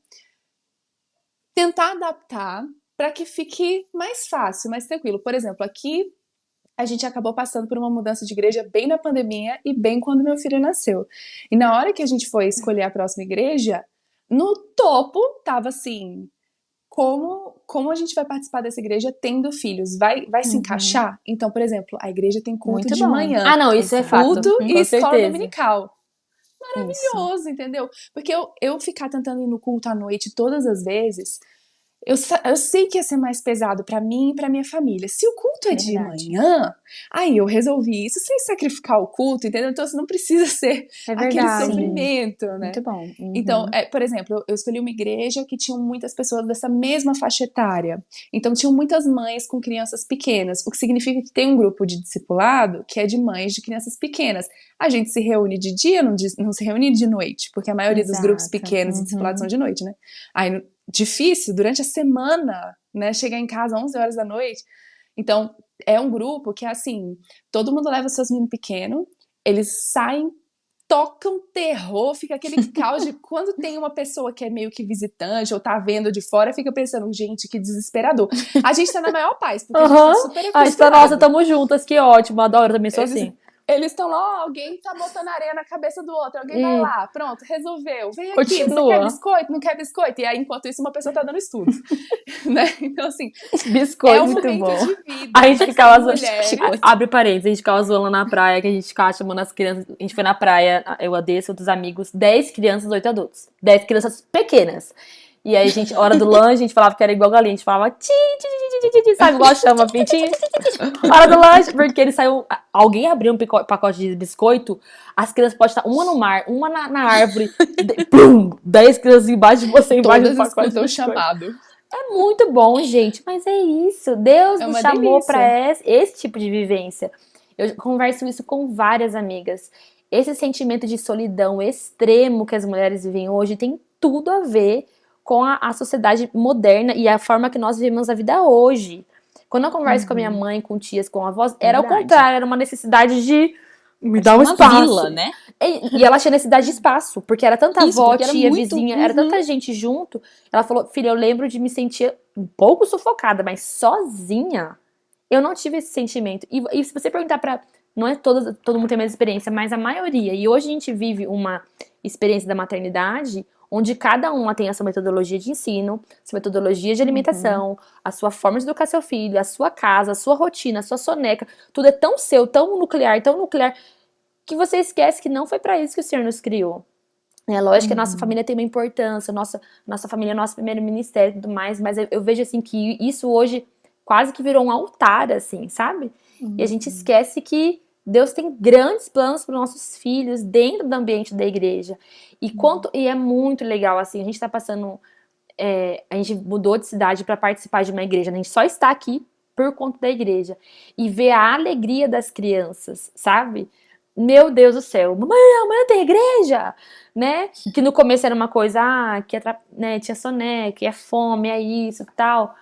tentar adaptar para que fique mais fácil, mais tranquilo. Por exemplo, aqui a gente acabou passando por uma mudança de igreja bem na pandemia e bem quando meu filho nasceu. E na hora que a gente foi escolher a próxima igreja, no topo tava assim... Como a gente vai participar dessa igreja tendo filhos? Vai se encaixar? Então, por exemplo, a igreja tem culto de manhã. Ah, não, isso é fato. Culto e escola certeza. dominical. Maravilhoso, entendeu? Porque eu ficar tentando ir no culto à noite todas as vezes, eu sei que ia ser mais pesado pra mim e pra minha família. Se o culto é de manhã, aí eu resolvi isso sem sacrificar o culto, entendeu? Então, assim, não precisa ser aquele sofrimento, né? Muito bom. Então, por exemplo, eu escolhi uma igreja que tinham muitas pessoas dessa mesma faixa etária. Então, tinham muitas mães com crianças pequenas, o que significa que tem um grupo de discipulado que é de mães de crianças pequenas. A gente se reúne de dia, não se reúne de noite, porque a maioria dos grupos pequenos de discipulado são de noite, né? Aí, difícil, durante a semana, né, chegar em casa às 11 horas da noite. Então, é um grupo que é assim, todo mundo leva seus meninos pequenos, eles saem, tocam terror, fica aquele caos de quando tem uma pessoa que é meio que visitante ou tá vendo de fora, fica pensando, gente, que desesperador. A gente tá na maior paz, porque a gente tá super acostumado. A gente tá, nossa, tamo juntas, que ótimo, adoro, também sou assim. Eles estão lá, alguém tá botando areia na cabeça do outro, alguém vai lá, pronto, resolveu. Vem aqui, Continua. você quer biscoito? Não quer biscoito? E aí, enquanto isso, uma pessoa tá dando estudo. Né? Então, assim, biscoito, é um muito momento bom. de vida. A gente ficava zoando, mulheres. abre parênteses, a gente ficava zoando na praia, que a gente ficava chamando as crianças, a gente foi na praia, eu, a Dessa, outros amigos, 10 crianças, 8 adultos. 10 crianças pequenas. E aí, a gente, hora do lanche, a gente falava que era igual galinha, a gente falava sabe, igual chama, pintinho. Hora do lanche, porque ele saiu, alguém abriu um pacote de biscoito, as crianças podem estar uma no mar, uma na árvore, 10 crianças embaixo de você, embaixo do pacote de biscoito. Chamado. É muito bom, gente, mas é isso, Deus nos chamou para esse tipo de vivência. Eu converso isso com várias amigas. Esse sentimento de solidão extremo que as mulheres vivem hoje tem tudo a ver com a sociedade moderna e a forma que nós vivemos a vida hoje. Quando eu converso com a minha mãe, com tias, com avós, era o contrário, era uma necessidade de me dar um espaço. Vila, né? E ela tinha necessidade de espaço, porque era tanta avó, tia, muito, vizinha, era tanta gente junto. Ela falou, filha, eu lembro de me sentir um pouco sufocada, mas sozinha, eu não tive esse sentimento. E se você perguntar pra... Não é todo mundo tem a mesma experiência, mas a maioria. E hoje a gente vive uma experiência da maternidade onde cada uma tem a sua metodologia de ensino, sua metodologia de alimentação, a sua forma de educar seu filho, a sua casa, a sua rotina, a sua soneca. Tudo é tão seu, tão nuclear, que você esquece que não foi pra isso que o Senhor nos criou. É lógico que a nossa família tem uma importância, nossa família é o nosso primeiro ministério e tudo mais, mas eu vejo assim que isso hoje quase que virou um altar, assim, sabe? E a gente esquece que Deus tem grandes planos para os nossos filhos dentro do ambiente da igreja. E é muito legal, assim, a gente tá passando... a gente mudou de cidade para participar de uma igreja, né? A gente só está aqui por conta da igreja. E ver a alegria das crianças, sabe? Meu Deus do céu, mamãe, amanhã tem igreja, né? Que no começo era uma coisa, né, tinha soneca, é fome, é isso e tal.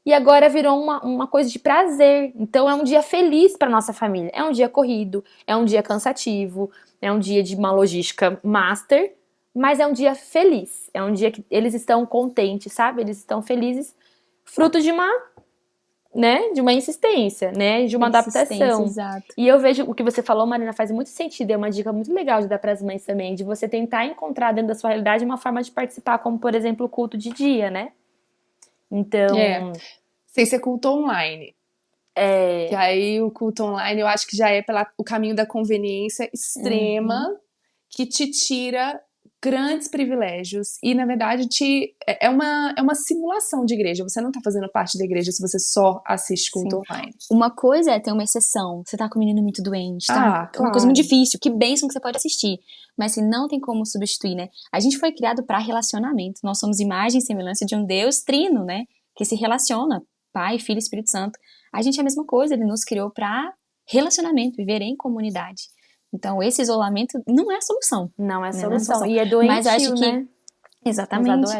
E agora virou uma coisa de prazer. Então é um dia feliz para nossa família. É um dia corrido, é um dia cansativo, é um dia de uma logística master, mas é um dia feliz. É um dia que eles estão contentes, sabe? Eles estão felizes, fruto de uma insistência, né? De uma adaptação. Exato. E eu vejo o que você falou, Marina, faz muito sentido. É uma dica muito legal de dar para as mães também, de você tentar encontrar dentro da sua realidade uma forma de participar, como por exemplo o culto de dia, né? Então. Sem ser culto online. Que aí o culto online eu acho que já é o caminho da conveniência extrema, que te tira grandes privilégios e, na verdade, é uma simulação de igreja. Você não tá fazendo parte da igreja se você só assiste culto online. Uma coisa é ter uma exceção. Você tá com o menino muito doente, tá? Claro. Uma coisa muito difícil. Que bênção que você pode assistir. Mas assim, não tem como substituir, né? A gente foi criado para relacionamento. Nós somos imagem e semelhança de um Deus trino, né? Que se relaciona. Pai, Filho e Espírito Santo. A gente é a mesma coisa. Ele nos criou para relacionamento, viver em comunidade. Então, esse isolamento não é a solução. Não é a solução. E é doentio, mas acho que, né? Exatamente.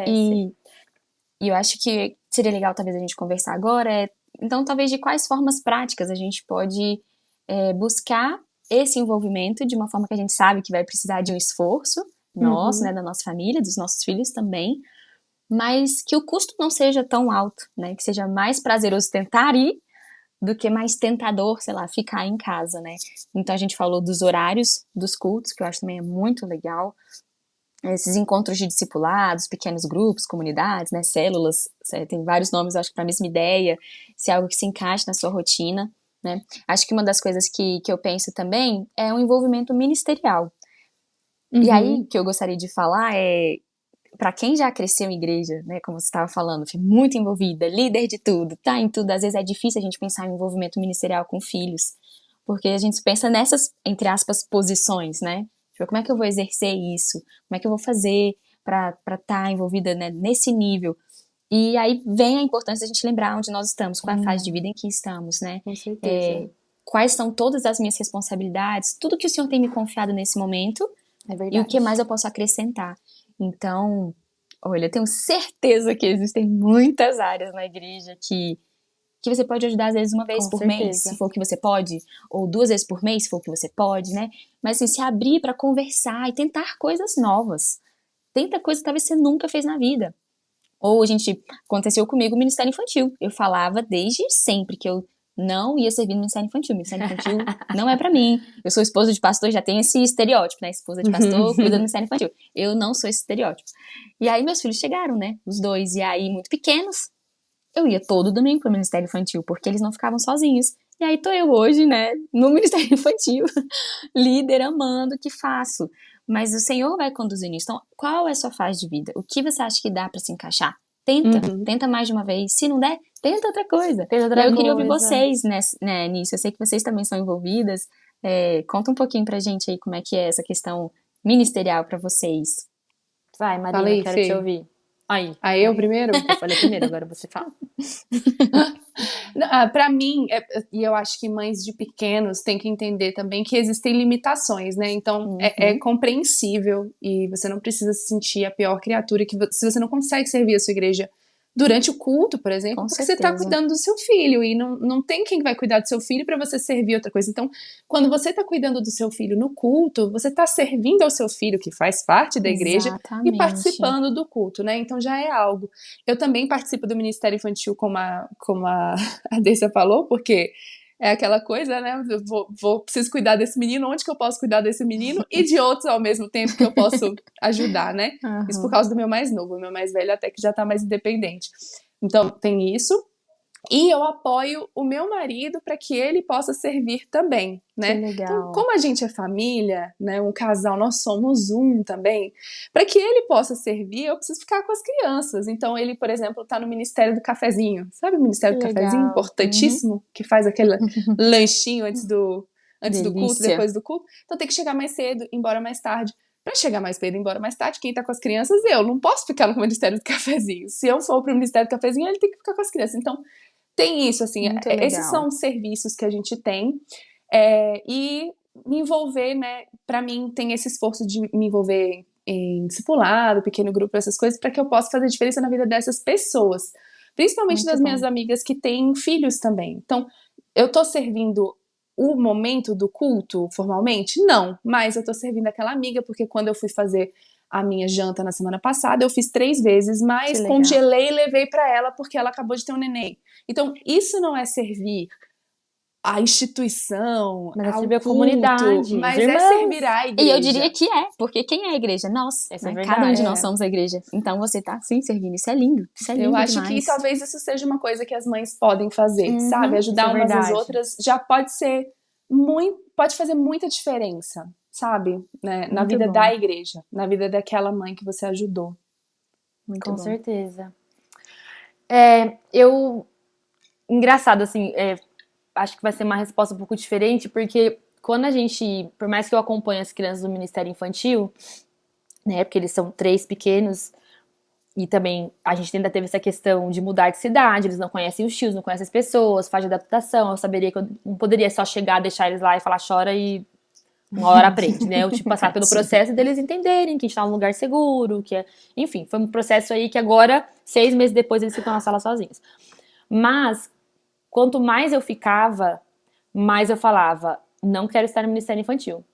E eu acho que seria legal, talvez, a gente conversar agora. Então, talvez, de quais formas práticas a gente pode buscar esse envolvimento de uma forma que a gente sabe que vai precisar de um esforço nosso, né, da nossa família, dos nossos filhos também, mas que o custo não seja tão alto, né? Que seja mais prazeroso tentar ir do que mais tentador, sei lá, ficar em casa, né? Então a gente falou dos horários dos cultos, que eu acho também é muito legal. Esses encontros de discipulados, pequenos grupos, comunidades, né, células, tem vários nomes, eu acho que para a mesma ideia, se é algo que se encaixe na sua rotina, né? Acho que uma das coisas que eu penso também é um envolvimento ministerial. E aí, o que eu gostaria de falar é, para quem já cresceu em igreja, né, como você estava falando, foi muito envolvida, líder de tudo, tá em tudo, às vezes é difícil a gente pensar em envolvimento ministerial com filhos, porque a gente pensa nessas, entre aspas, posições, né? Tipo, como é que eu vou exercer isso? Como é que eu vou fazer para estar envolvida, né, nesse nível? E aí vem a importância da gente lembrar onde nós estamos, qual é a fase de vida em que estamos, né? Com certeza. Quais são todas as minhas responsabilidades, tudo que o Senhor tem me confiado nesse momento, e o que mais eu posso acrescentar. Então, olha, eu tenho certeza que existem muitas áreas na igreja que você pode ajudar, às vezes, uma vez por mês, se for o que você pode, ou 2 vezes por mês, se for o que você pode, né? Mas, assim, se abrir para conversar e tentar coisas novas. Tenta coisa que talvez você nunca fez na vida. Ou, aconteceu comigo o Ministério Infantil. Eu falava desde sempre que eu não ia servir no Ministério Infantil. Ministério Infantil não é pra mim. Eu sou esposa de pastor, já tem esse estereótipo, né? Esposa de pastor cuida do Ministério Infantil. Eu não sou esse estereótipo. E aí meus filhos chegaram, né? Os 2. E aí, muito pequenos, eu ia todo domingo pro Ministério Infantil, porque eles não ficavam sozinhos. E aí tô eu hoje, né? No Ministério Infantil, líder, amando o que faço. Mas o Senhor vai conduzindo isso. Então, qual é a sua fase de vida? O que você acha que dá pra se encaixar? Tenta mais de uma vez. Se não der, tenta outra coisa. Eu queria ouvir vocês nisso. Eu sei que vocês também são envolvidas. Conta um pouquinho pra gente aí como é que é essa questão ministerial pra vocês. Vai, Marina, eu quero te ouvir. Aí eu primeiro? Eu falei primeiro, agora você fala. Pra mim, e eu acho que mães de pequenos têm que entender também que existem limitações, né? Então, é compreensível e você não precisa se sentir a pior criatura se você não consegue servir a sua igreja durante o culto, por exemplo, porque você tá cuidando do seu filho e não tem quem vai cuidar do seu filho para você servir outra coisa. Então, quando você tá cuidando do seu filho no culto, você tá servindo ao seu filho, que faz parte da igreja, e participando do culto, né? Então já é algo. Eu também participo do Ministério Infantil, como a Dessa falou, porque é aquela coisa, né? Eu preciso cuidar desse menino, onde que eu posso cuidar desse menino e de outros ao mesmo tempo que eu posso ajudar, né? Isso por causa do meu mais novo, o meu mais velho até que já tá mais independente. Então, tem isso. E eu apoio o meu marido para que ele possa servir também, né? Que legal. Então, como a gente é família, né, um casal, nós somos um também, para que ele possa servir, eu preciso ficar com as crianças. Então, ele, por exemplo, está no Ministério do Cafezinho. Sabe o Ministério do Que Cafezinho? legal. Importantíssimo, que faz aquele lanchinho antes do culto, Delícia. depois do culto. Então, tem que chegar mais cedo, ir embora mais tarde. Para chegar mais cedo e ir embora mais tarde, quem tá com as crianças, eu. Não posso ficar no Ministério do Cafezinho. Se eu for pro Ministério do Cafezinho, ele tem que ficar com as crianças. Então, tem isso, assim, Muito esses legal. são os serviços que a gente tem, e me envolver, né, pra mim tem esse esforço de me envolver em discipulado, pequeno grupo, essas coisas, para que eu possa fazer diferença na vida dessas pessoas, principalmente Muito das minhas bom. amigas que têm filhos também. Então, eu tô servindo o momento do culto formalmente? Não, mas eu tô servindo aquela amiga, porque quando eu fui fazer a minha janta na semana passada, eu fiz 3 vezes, mas Que legal. congelei e levei pra ela, porque ela acabou de ter um neném. Então, isso não é servir a instituição, Mas é ao servir a culto, comunidade, os mas é irmãos. servir a E igreja. eu diria que porque quem é a igreja? Nós, Essa é né? verdade. Cada um de nós somos a igreja. Então você tá sim servindo. Isso é lindo Eu acho demais. que talvez isso seja uma coisa que as mães podem fazer, Uhum, sabe? Ajudar isso é umas às verdade. outras já pode ser pode fazer muita diferença, sabe? Né? Na Muito vida bom. da igreja, na vida daquela mãe que você ajudou. Muito Com bom. certeza. Engraçado, assim, acho que vai ser uma resposta um pouco diferente, porque quando a gente, por mais que eu acompanhe as crianças do Ministério Infantil, né, porque eles são 3 pequenos, e também a gente ainda teve essa questão de mudar de cidade, eles não conhecem os tios, não conhecem as pessoas, faz de adaptação, eu saberia que eu não poderia só chegar, deixar eles lá e falar chora e uma hora aprende, né? Eu tive que passar pelo processo deles entenderem que a gente tá num lugar seguro, enfim, foi um processo aí que agora, 6 meses depois, eles ficam na sala sozinhos. Mas, quanto mais eu ficava, mais eu falava, não quero estar no Ministério Infantil.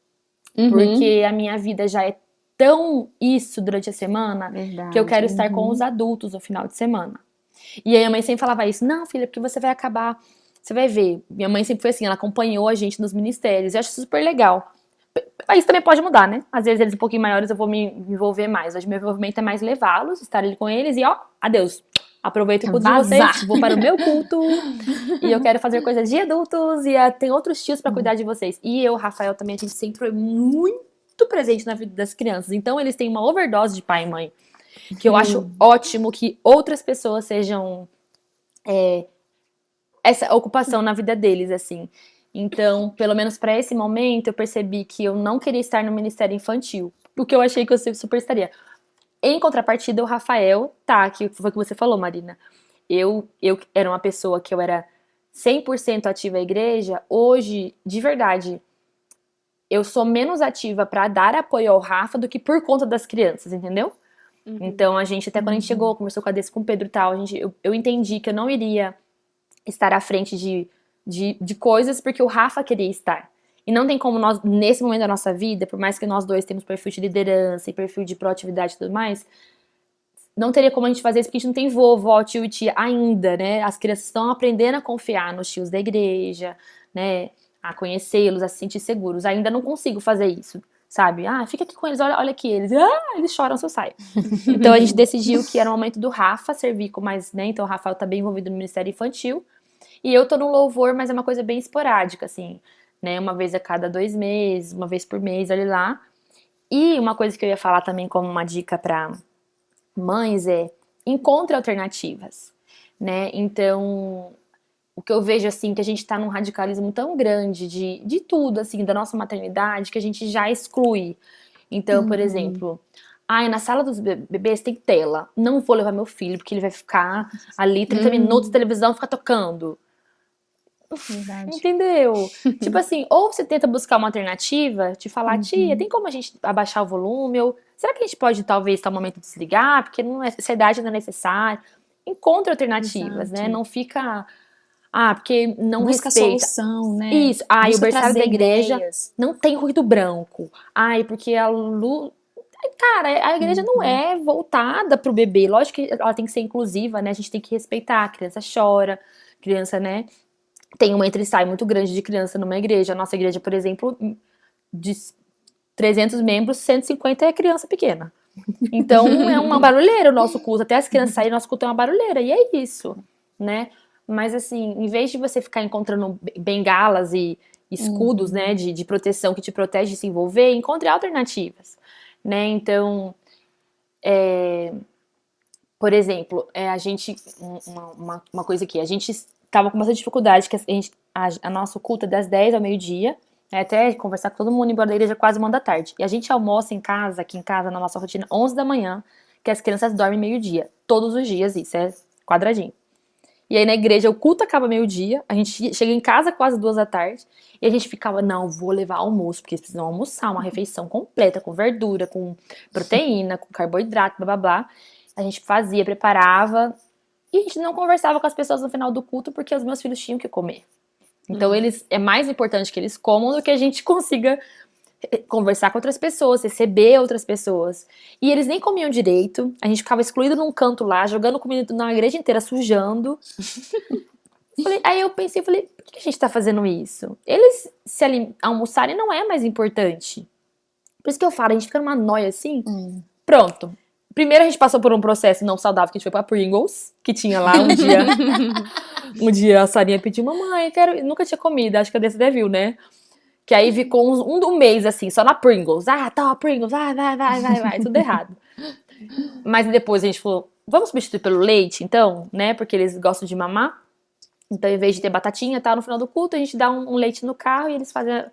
Porque a minha vida já é tão isso durante a semana, Verdade. que eu quero estar com os adultos no final de semana. E aí a mãe sempre falava isso, não, filha, porque você vai acabar, você vai ver. Minha mãe sempre foi assim, ela acompanhou a gente nos ministérios, eu acho super legal. Isso também pode mudar, né? Às vezes eles um pouquinho maiores eu vou me envolver mais. Hoje meu envolvimento é mais levá-los, estar ali com eles e ó, adeus. Aproveito o culto de vocês, vou para o meu culto e eu quero fazer coisas de adultos e tem outros tios pra cuidar de vocês. E eu, Rafael, também, a gente sempre foi muito presente na vida das crianças. Então eles têm uma overdose de pai e mãe. Que eu acho ótimo que outras pessoas sejam essa ocupação na vida deles, assim. Então, pelo menos pra esse momento, eu percebi que eu não queria estar no Ministério Infantil. O que eu achei que eu super estaria. Em contrapartida, o Rafael, que foi o que você falou, Marina. Eu era uma pessoa que eu era 100% ativa à igreja. Hoje, de verdade, eu sou menos ativa pra dar apoio ao Rafa do que por conta das crianças, entendeu? Então, a gente, até quando a gente chegou, conversou com a Desse, com o Pedro e tal, eu entendi que eu não iria estar à frente de coisas porque o Rafa queria estar. E não tem como nós, nesse momento da nossa vida, por mais que nós dois temos perfil de liderança e perfil de proatividade e tudo mais, não teria como a gente fazer isso porque a gente não tem vovó, tio e tia ainda, né? As crianças estão aprendendo a confiar nos tios da igreja, né? A conhecê-los, a se sentir seguros. Ainda não consigo fazer isso, sabe? Fica aqui com eles, olha aqui eles. Eles choram se eu saio. Então a gente decidiu que era o momento do Rafa servir com mais, né? Então o Rafael tá bem envolvido no Ministério Infantil. E eu tô no louvor, mas é uma coisa bem esporádica, assim, né? Uma vez a cada 2 meses, uma vez por mês, olha lá. E uma coisa que eu ia falar também como uma dica pra mães encontre alternativas, né? Então, o que eu vejo, assim, que a gente tá num radicalismo tão grande de tudo, assim, da nossa maternidade, que a gente já exclui. Então, por exemplo, na sala dos bebês tem tela. Não vou levar meu filho, porque ele vai ficar ali 30 minutos, televisão, ficar tocando. Verdade. Entendeu? Tipo assim, ou você tenta buscar uma alternativa, te falar, tia, tem como a gente abaixar o volume? Ou será que a gente pode, talvez, estar um momento de desligar? Porque essa idade não é necessária. Encontre alternativas, né? Não fica... porque não busca respeita. Solução, né? Isso. E o berçário da igreja ideias. não tem ruído branco. Porque a luz... Cara, a igreja não é voltada pro bebê. Lógico que ela tem que ser inclusiva, né? A gente tem que respeitar. A criança chora, criança, né? Tem uma entra e sai muito grande de criança numa igreja. A nossa igreja, por exemplo, de 300 membros, 150 é criança pequena. Então, é uma barulheira o nosso culto. Até as crianças saírem, nosso culto é uma barulheira. E é isso, né? Mas assim, em vez de você ficar encontrando bengalas e escudos, né, de proteção que te protege de se envolver, encontre alternativas, né? Então, por exemplo, a gente, uma coisa aqui, a gente tava com bastante dificuldade, que a nossa culto é das 10 ao meio-dia, até conversar com todo mundo embora da igreja quase 1 da tarde. E a gente almoça em casa, aqui em casa, na nossa rotina, 11 da manhã, que as crianças dormem meio-dia. Todos os dias, isso é quadradinho. E aí na igreja o culto acaba meio-dia, a gente chega em casa quase 2 da tarde, e a gente ficava, não, vou levar almoço, porque eles precisam almoçar, uma refeição completa, com verdura, com proteína, com carboidrato, blá blá blá. A gente fazia, preparava, e a gente não conversava com as pessoas no final do culto, porque os meus filhos tinham que comer. Então é mais importante que eles comam do que a gente consiga conversar com outras pessoas, receber outras pessoas. E eles nem comiam direito, a gente ficava excluído num canto lá, jogando comida na igreja inteira, sujando. Aí eu pensei, por que a gente tá fazendo isso? Eles almoçarem não é mais importante. Por isso que eu falo, a gente fica numa noia assim. Pronto. Primeiro a gente passou por um processo não saudável, que a gente foi pra Pringles, que tinha lá um dia. Um dia a Sarinha pediu, mamãe, nunca tinha comido, acho que a Dessa até viu, né? Que aí ficou um mês, assim, só na Pringles. Tá, Pringles, vai, tudo errado. Mas depois a gente falou, vamos substituir pelo leite, então, né? Porque eles gostam de mamar. Então, em vez de ter batatinha, no final do culto, a gente dá um leite no carro e eles fazem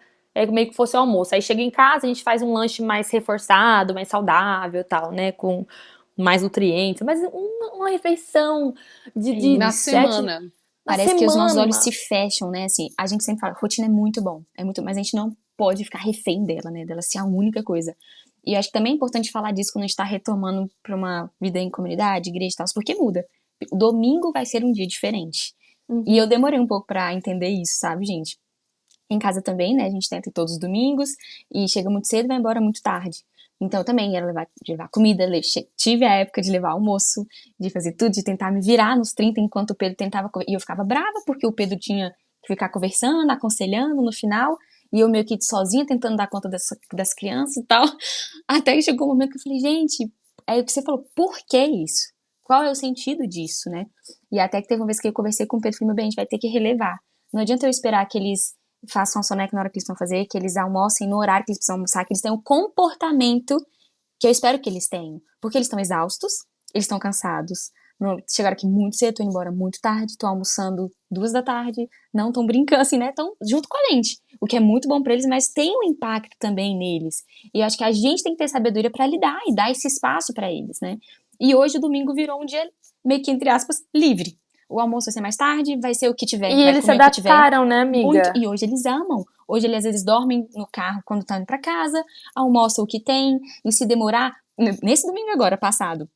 meio que fosse o almoço. Aí chega em casa, a gente faz um lanche mais reforçado, mais saudável e tal, né? Com mais nutrientes. Mas uma refeição na semana. Parece que os nossos olhos se fecham, né? Assim, a gente sempre fala, rotina é muito bom, mas a gente não pode ficar refém dela, né? Dela ser a única coisa. E eu acho que também é importante falar disso quando a gente tá retomando pra uma vida em comunidade, igreja e tal, porque muda. O domingo vai ser um dia diferente. E eu demorei um pouco pra entender isso, sabe, gente? Em casa também, né? A gente tenta ir todos os domingos e chega muito cedo e vai embora muito tarde. Então também era levar comida, tive a época de levar almoço, de fazer tudo, de tentar me virar nos 30 enquanto o Pedro tentava, e eu ficava brava porque o Pedro tinha que ficar conversando, aconselhando no final, e eu meio que sozinha tentando dar conta das crianças e tal, até que chegou um momento que eu falei, gente, é o que você falou, por que isso? Qual é o sentido disso, né? E até que teve uma vez que eu conversei com o Pedro e falei, meu bem, a gente vai ter que relevar. Não adianta eu esperar que eles façam a soneca na hora que eles precisam fazer, que eles almocem no horário que eles precisam almoçar, que eles tenham o comportamento que eu espero que eles tenham. Porque eles estão exaustos, eles estão cansados. Chegaram aqui muito cedo, tô indo embora muito tarde, tô almoçando 2 da tarde, não estão brincando assim, né? Estão junto com a gente. O que é muito bom pra eles, mas tem um impacto também neles. E eu acho que a gente tem que ter sabedoria pra lidar e dar esse espaço pra eles, né? E hoje o domingo virou um dia meio que, entre aspas, livre. O almoço vai ser mais tarde, vai ser o que tiver. E eles se adaptaram, né, amiga? Muito. E hoje eles amam. Hoje eles às vezes dormem no carro quando estão indo pra casa, almoçam o que tem, e se demorar. Nesse domingo agora, passado,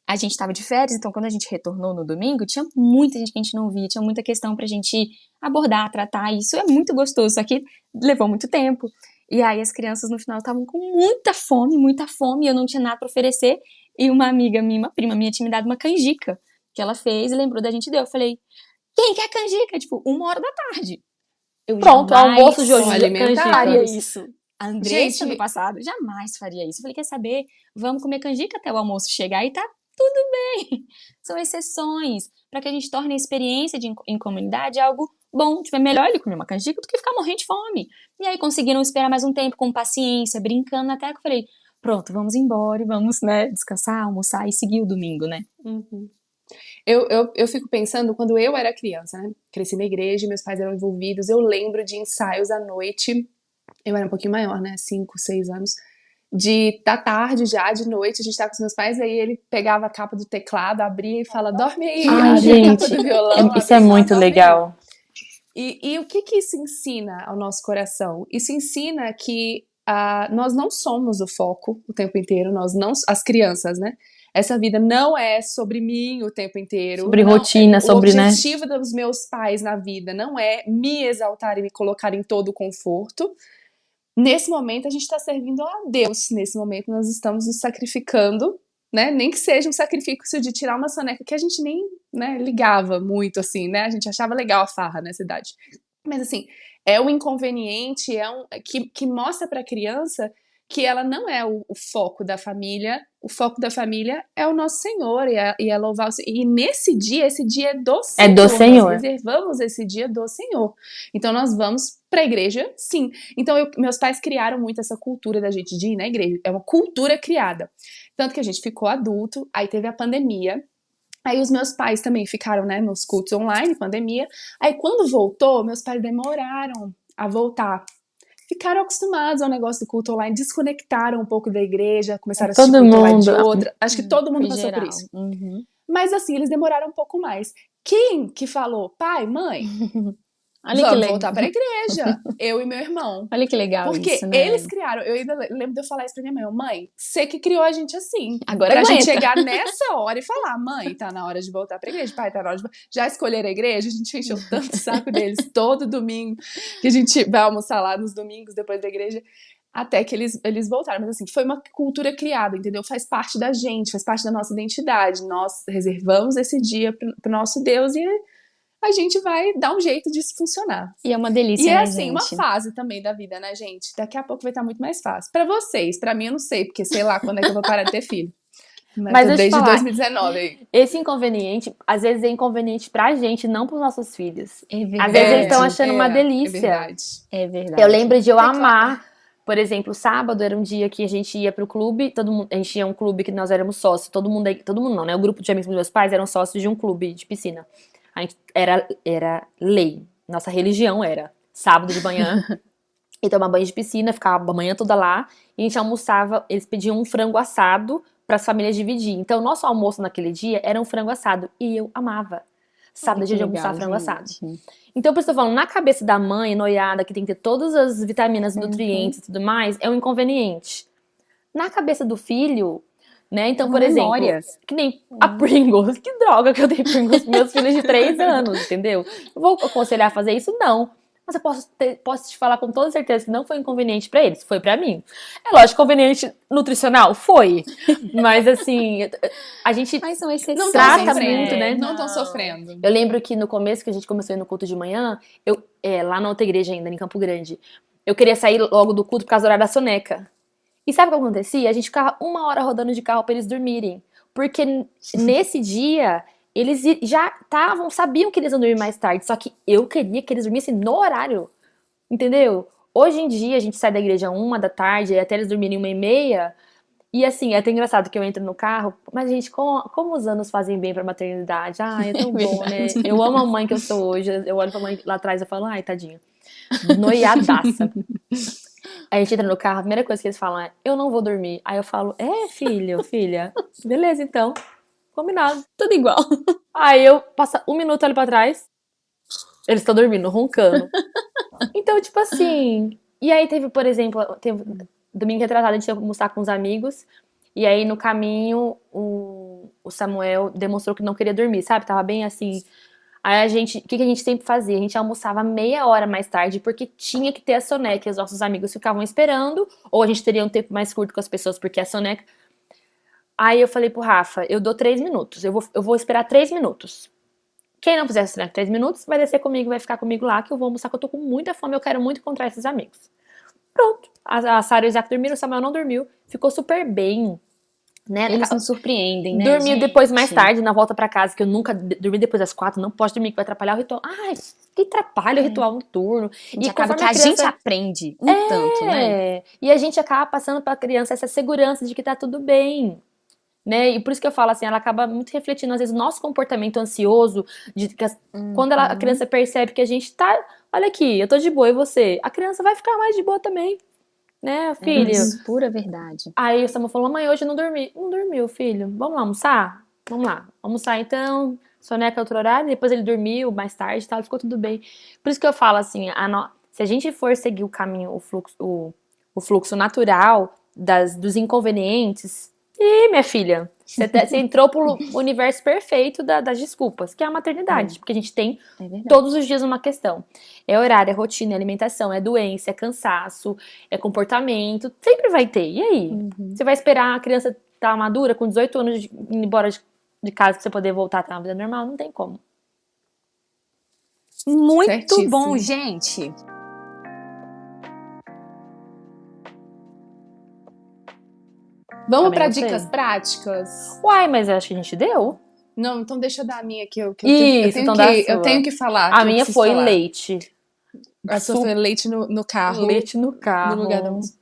a gente tava de férias, então quando a gente retornou no domingo, tinha muita gente que a gente não via, tinha muita questão pra gente abordar, tratar, e isso é muito gostoso, só que levou muito tempo. E aí as crianças no final estavam com muita fome, e eu não tinha nada pra oferecer, e uma amiga minha, uma prima minha, tinha me dado uma canjica que ela fez e lembrou da gente e deu. Eu falei, quem quer canjica? Tipo, 1 hora da tarde. Pronto, almoço de hoje, canjica. faria isso. A Andressa do passado jamais faria isso. Eu falei, quer saber? Vamos comer canjica até o almoço chegar e tá tudo bem. São exceções, para que a gente torne a experiência em comunidade algo bom. Tipo, é melhor ele comer uma canjica do que ficar morrendo de fome. E aí conseguiram esperar mais um tempo, com paciência, brincando, até que eu falei, pronto, vamos embora e vamos, né, descansar, almoçar e seguir o domingo, né? Eu fico pensando, quando eu era criança, né? Cresci na igreja, meus pais eram envolvidos, eu lembro de ensaios à noite, eu era um pouquinho maior, né? 5, 6 anos, da tarde já, de noite, a gente tava com os meus pais, aí ele pegava a capa do teclado, abria e fala, dorme aí, ai, gente, a capa do violão, isso é muito legal. E o que isso ensina ao nosso coração? Isso ensina que nós não somos o foco o tempo inteiro, as crianças, né? Essa vida não é sobre mim o tempo inteiro. Sobre rotina, sobre, né? O objetivo dos meus pais na vida não é me exaltar e me colocar em todo o conforto. Nesse momento, a gente está servindo a Deus. Nesse momento, nós estamos nos sacrificando, né? Nem que seja um sacrifício de tirar uma soneca, que a gente nem, né, ligava muito, assim, né? A gente achava legal a farra nessa idade. Mas, assim, é um inconveniente, que mostra para a criança que ela não é o foco da família. O foco da família é o nosso Senhor e é louvar o Senhor. E nesse dia, esse dia é do Senhor. É do Senhor. Nós reservamos esse dia do Senhor. Então nós vamos para a igreja, sim. Então meus pais criaram muito essa cultura da gente de ir na igreja. É uma cultura criada. Tanto que a gente ficou adulto, aí teve a pandemia. Aí os meus pais também ficaram, né, nos cultos online, pandemia. Aí quando voltou, meus pais demoraram a voltar. Ficaram acostumados ao negócio do culto online, desconectaram um pouco da igreja, começaram a assistir Todo culto online de mundo. outra. Acho que todo mundo Em passou por geral. isso. Uhum. Mas assim, eles demoraram um pouco mais. Quem que falou, pai, mãe, Olha que vamos legal. voltar pra igreja, eu e meu irmão. Olha que legal Porque isso, né? eles criaram, eu ainda lembro de eu falar isso pra minha mãe, mãe, você que criou a gente assim. Agora Pra aguenta. gente chegar nessa hora e falar, mãe, tá na hora de voltar pra igreja, pai, tá na hora de... Já escolheram a igreja? A gente encheu tanto o saco deles todo domingo, que a gente vai almoçar lá nos domingos depois da igreja, até que eles voltaram. Mas assim, foi uma cultura criada, entendeu? Faz parte da gente, faz parte da nossa identidade. Nós reservamos esse dia pro nosso Deus e a gente vai dar um jeito disso funcionar. E é uma delícia, E é né, assim, gente? uma fase também da vida, né, gente? Daqui a pouco vai estar muito mais fácil. Pra vocês, pra mim eu não sei, porque sei lá quando é que eu vou parar de ter filho. Mas Tô deixa eu desde falar, 2019 aí. esse inconveniente, às vezes é inconveniente pra gente, não pros nossos filhos. É verdade. Às vezes eles estão achando uma É delícia. verdade. É verdade. Eu lembro de eu Porque, amar, por exemplo, sábado era um dia que a gente ia pro clube, todo mundo, a gente tinha um clube que nós éramos sócios, todo mundo não, né? O grupo de amigos dos meus pais eram sócios de um clube de piscina. A gente era lei, nossa religião era sábado de manhã e tomar banho de piscina, ficava a manhã toda lá, e a gente almoçava, eles pediam um frango assado para as famílias dividir. Então, nosso almoço naquele dia era um frango assado, e eu amava. Sábado é dia de almoçar frango assado. Então, por isso eu tô falando, na cabeça da mãe, noiada, que tem que ter todas as vitaminas, nutrientes e tudo mais, é um inconveniente. Na cabeça do filho, né? Então, por exemplo, que nem a Pringles. Que droga que eu dei Pringles pros meus filhos de 3 anos, entendeu? Eu vou aconselhar a fazer isso? Não. Mas eu posso te falar com toda certeza que não foi inconveniente pra eles, foi pra mim. É lógico, conveniente nutricional? Foi. Mas assim, a gente Mas são exceções, Não trata sofrendo, muito, né? Não estão sofrendo. Eu lembro que no começo que a gente começou a ir no culto de manhã, lá na outra igreja ainda, em Campo Grande, eu queria sair logo do culto por causa do horário da soneca. E sabe o que acontecia? A gente ficava 1 hora rodando de carro pra eles dormirem. Porque nesse dia, eles já sabiam que eles iam dormir mais tarde. Só que eu queria que eles dormissem no horário. Entendeu? Hoje em dia, a gente sai da igreja 1 da tarde, e até eles dormirem 1h30. E assim, é até engraçado que eu entro no carro. Mas, gente, como os anos fazem bem pra maternidade? Ai, é tão bom, né? Eu amo a mãe que eu sou hoje. Eu olho pra mãe lá atrás e falo, ai, tadinha. Noiadaça. Aí a gente entra no carro, a primeira coisa que eles falam é, eu não vou dormir. Aí eu falo, filha, beleza então, combinado. Tudo igual. Aí eu passo 1 minuto, olho pra trás, eles estão dormindo, roncando. Então, tipo assim, e aí teve, por exemplo, domingo retrasado, a gente ia almoçar com os amigos, e aí no caminho o Samuel demonstrou que não queria dormir, sabe? Tava bem assim. Aí o que a gente sempre fazia? A gente almoçava meia hora mais tarde, porque tinha que ter a soneca, e os nossos amigos ficavam esperando, ou a gente teria um tempo mais curto com as pessoas, porque a soneca... Aí eu falei pro Rafa, eu dou 3 minutos, eu vou esperar 3 minutos. Quem não fizer a soneca 3 minutos, vai descer comigo, vai ficar comigo lá, que eu vou almoçar, que eu tô com muita fome, eu quero muito encontrar esses amigos. Pronto, a Sarah e o Isaac dormiram, o Samuel não dormiu, ficou super bem. Né? Eles nos surpreendem, né? Dormi gente? depois mais tarde, na volta pra casa, que eu nunca dormi depois das 4, não pode dormir, que vai atrapalhar o ritual. Ai, que atrapalha o ritual noturno. E acaba que a gente aprende tanto, né? E a gente acaba passando pra criança essa segurança de que tá tudo bem. Né? E por isso que eu falo assim, ela acaba muito refletindo, às vezes, o nosso comportamento ansioso, quando a criança percebe que a gente tá, olha aqui, eu tô de boa, e você? A criança vai ficar mais de boa também. Né, filho? Isso, pura verdade. Aí o Samuel falou, mãe, hoje eu não dormi. Não dormiu, filho. Vamos lá almoçar? Vamos lá. Almoçar então, soneca outro horário. Depois ele dormiu mais tarde e tal, ficou tudo bem. Por isso que eu falo assim, se a gente for seguir o caminho, o fluxo natural dos inconvenientes, minha filha, você entrou pro universo perfeito das desculpas, que é a maternidade. Porque a gente tem todos os dias uma questão. É horário, é rotina, é alimentação, é doença, é cansaço, é comportamento. Sempre vai ter. E aí? Você vai esperar a criança estar madura com 18 anos de ir embora de casa pra você poder voltar a ter uma vida normal? Não tem como. Muito Certíssimo. bom, gente. Vamos Também pra gostei. dicas práticas? Uai, mas eu acho que a gente deu. Não, então deixa eu dar a minha que eu Isso, tenho então dá a eu sua. tenho que falar. A que eu minha preciso foi falar. leite. A sua foi leite no carro. Leite no No carro. lugar da música.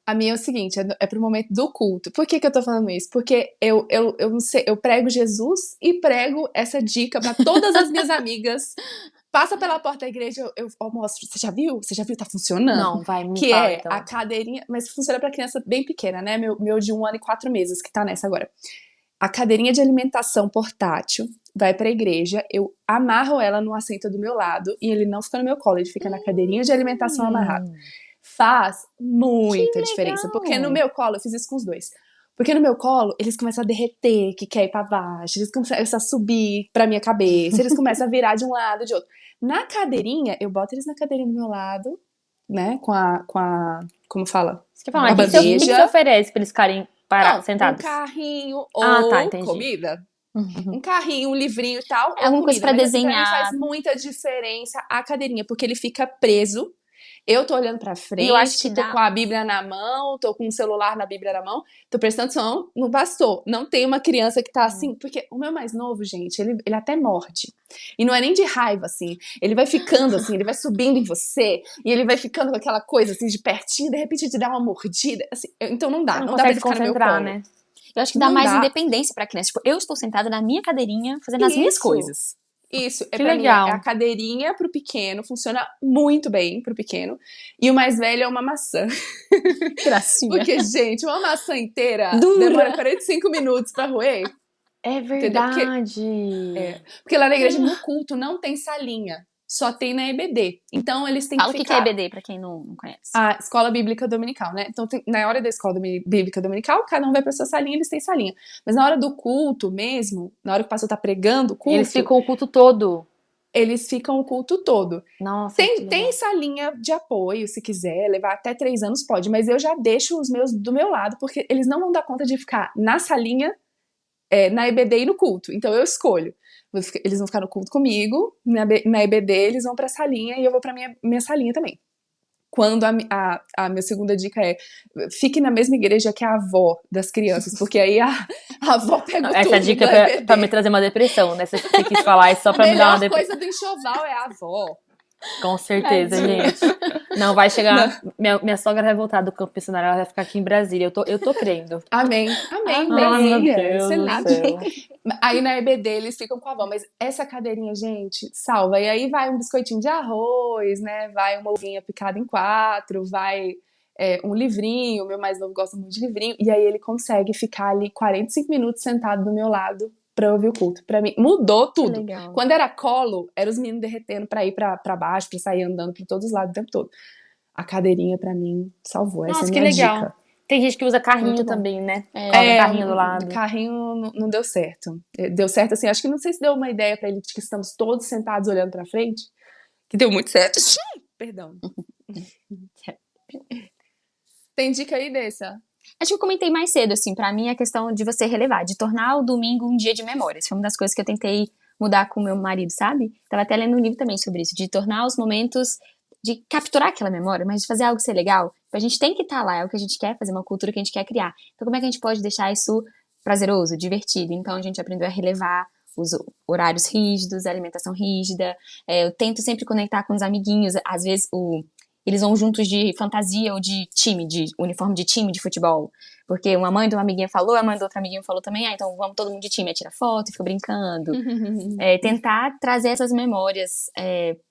A minha é o seguinte, é pro momento do culto. Por que eu tô falando isso? Porque eu não sei, eu prego Jesus e prego essa dica pra todas as minhas amigas. Passa pela porta da igreja, eu mostro. Você já viu? Você já viu? Tá funcionando? Não, vai, me Que fala, é então. a cadeirinha, mas funciona pra criança bem pequena, né? Meu de 1 ano e 4 meses, que tá nessa agora. A cadeirinha de alimentação portátil vai pra igreja, eu amarro ela no assento do meu lado e ele não fica no meu colo, ele fica na cadeirinha de alimentação amarrado. Faz muita diferença, porque no meu colo, eu fiz isso com os dois. Porque no meu colo, eles começam a derreter, que quer ir pra baixo, eles começam a subir pra minha cabeça, eles começam a virar de um lado, de outro. Na cadeirinha, eu boto eles na cadeirinha do meu lado, né, com a como fala? Você quer falar, Uma o que que bandeja. você oferece pra eles ficarem Não, sentados? um carrinho ou tá, entendi. comida. Um carrinho, um livrinho e tal. É alguma coisa pra mas assim, pra mim desenhar. faz muita diferença a cadeirinha, porque ele fica preso. Eu tô olhando pra frente, eu acho que tô dá- com a Bíblia na mão, tô com o celular na Bíblia na mão, tô prestando atenção no pastor. Não tem uma criança que tá assim, porque o meu mais novo, gente, ele até morde. E não é nem de raiva, assim. Ele vai ficando assim, ele vai subindo em você, e ele vai ficando com aquela coisa assim de pertinho, de repente te dá uma mordida. Assim, então não dá, Você não não dá pra consegue ele se ficar no meu concentrar, colo. né? Eu acho que dá Não mais dá. independência pra criança. Tipo, eu estou sentada na minha cadeirinha fazendo as minhas Isso. coisas. Isso, Que pra legal. mim é a cadeirinha pro pequeno, funciona muito bem pro pequeno. E o mais velho é uma maçã. Gracinha. Porque, gente, uma maçã inteira Dura. demora 45 minutos pra roer. É Entendeu? verdade. Porque lá na igreja, no culto, não tem salinha. Só tem na EBD. Então, eles têm Fala o que que é ficar... EBD pra quem não conhece. A escola bíblica dominical, né? Então, na hora da escola bíblica dominical, cada um vai pra sua salinha, eles têm salinha. Mas na hora do culto mesmo, na hora que o pastor tá pregando o culto, Eles ficam o culto todo. eles ficam o culto todo. Nossa, que legal. Tem salinha de apoio, se quiser, levar até 3 anos pode, mas eu já deixo os meus do meu lado, porque eles não vão dar conta de ficar na salinha, na EBD e no culto. Então eu escolho. Eles vão ficar no culto comigo, na EBD eles vão pra salinha e eu vou pra minha salinha também. Quando a minha segunda dica é fique na mesma igreja que a avó das crianças, porque aí a avó pega tudo. Essa dica do é EBD. pra me trazer uma depressão, né? Você quis falar isso só pra A me dar uma melhor depressão. coisa do enxoval é a avó. Com certeza, gente. Não, vai chegar. Minha sogra vai voltar do campo missionário, ela vai ficar aqui em Brasília. Eu tô crendo. Amém. Amém. Brasília. Ai, meu Deus do Excelente. céu. Aí na EBD eles ficam com a avó, mas essa cadeirinha, gente, salva. E aí vai um biscoitinho de arroz, né? Vai uma uvinha picada em 4, vai um livrinho. O meu mais novo gosta muito de livrinho. E aí ele consegue ficar ali 45 minutos sentado do meu lado pra ouvir o culto. Pra mim, mudou tudo. Que legal. Quando era colo, eram os meninos derretendo pra ir pra baixo, pra sair andando pra todos os lados o tempo todo. A cadeirinha, pra mim, salvou. Essa Nossa, é que a minha legal. dica. Tem gente que usa carrinho Muito bom. também, né? Coloca carrinho do lado. Carrinho não deu certo. Deu certo assim, acho que não sei se deu uma ideia pra ele de que estamos todos sentados olhando pra frente, que deu muito certo. Perdão. Tem dica aí dessa? Acho que eu comentei mais cedo, assim, pra mim a questão de você relevar, de tornar o domingo um dia de memórias. Foi uma das coisas que eu tentei mudar com o meu marido, sabe? Tava até lendo um livro também sobre isso, de tornar os momentos, de capturar aquela memória, mas de fazer algo ser legal. A gente tem que estar lá, é o que a gente quer fazer, uma cultura que a gente quer criar. Então como é que a gente pode deixar isso prazeroso, divertido? Então a gente aprendeu a relevar os horários rígidos, a alimentação rígida. Eu tento sempre conectar com os amiguinhos, às vezes eles vão juntos de fantasia ou de time, de uniforme de time de futebol. Porque uma mãe de uma amiguinha falou, a mãe da outra amiguinha falou também, então vamos todo mundo de time, aí tira foto e fica brincando. Tentar trazer essas memórias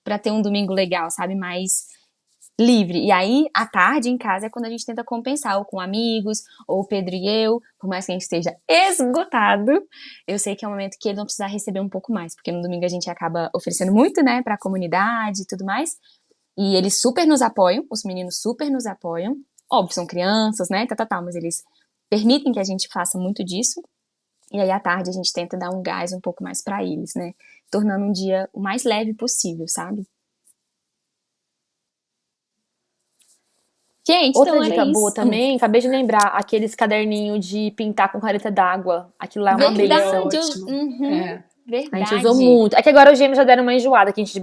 pra ter um domingo legal, sabe? Mais livre. E aí, à tarde, em casa, é quando a gente tenta compensar, ou com amigos, ou o Pedro e eu, por mais que a gente esteja esgotado, eu sei que é um momento que ele não precisa receber um pouco mais, porque no domingo a gente acaba oferecendo muito, né, pra comunidade e tudo mais. E eles super nos apoiam, os meninos super nos apoiam. Óbvio, são crianças, né, mas eles permitem que a gente faça muito disso. E aí, à tarde, a gente tenta dar um gás um pouco mais pra eles, né, tornando um dia o mais leve possível, sabe? Gente, Outra então dica é boa isso. também, acabei de lembrar, aqueles caderninhos de pintar com caneta d'água. Aquilo lá é uma benção. Verdade, ótimo. uhum, verdade. A gente usou muito. É que agora os gêmeos já deram uma enjoada, que a gente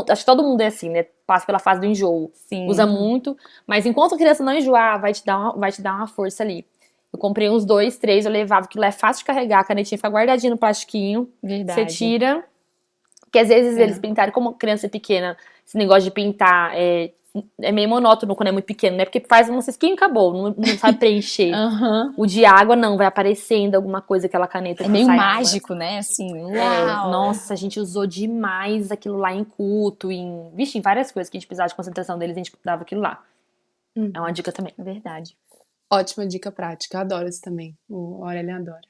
acho que todo mundo é assim, né? Passa pela fase do enjoo. Sim. Usa muito, mas enquanto a criança não enjoar, vai te dar uma força ali. Eu comprei uns 2, 3, eu levava, que lá é fácil de carregar, a canetinha fica guardadinha no plastiquinho. Verdade. Você tira. Porque às vezes eles pintaram, como criança pequena, esse negócio de pintar é meio monótono quando é muito pequeno, né? Porque faz um cisquinho e acabou, não sabe preencher. O de água não, vai aparecendo alguma coisa, aquela caneta. É meio mágico, né? Assim, uau! Nossa, a gente usou demais aquilo lá em culto, vixe, em várias coisas que a gente precisava de concentração deles, a gente dava aquilo lá. É uma dica também. É verdade. Ótima dica prática, adoro isso também. O Aurélio adora.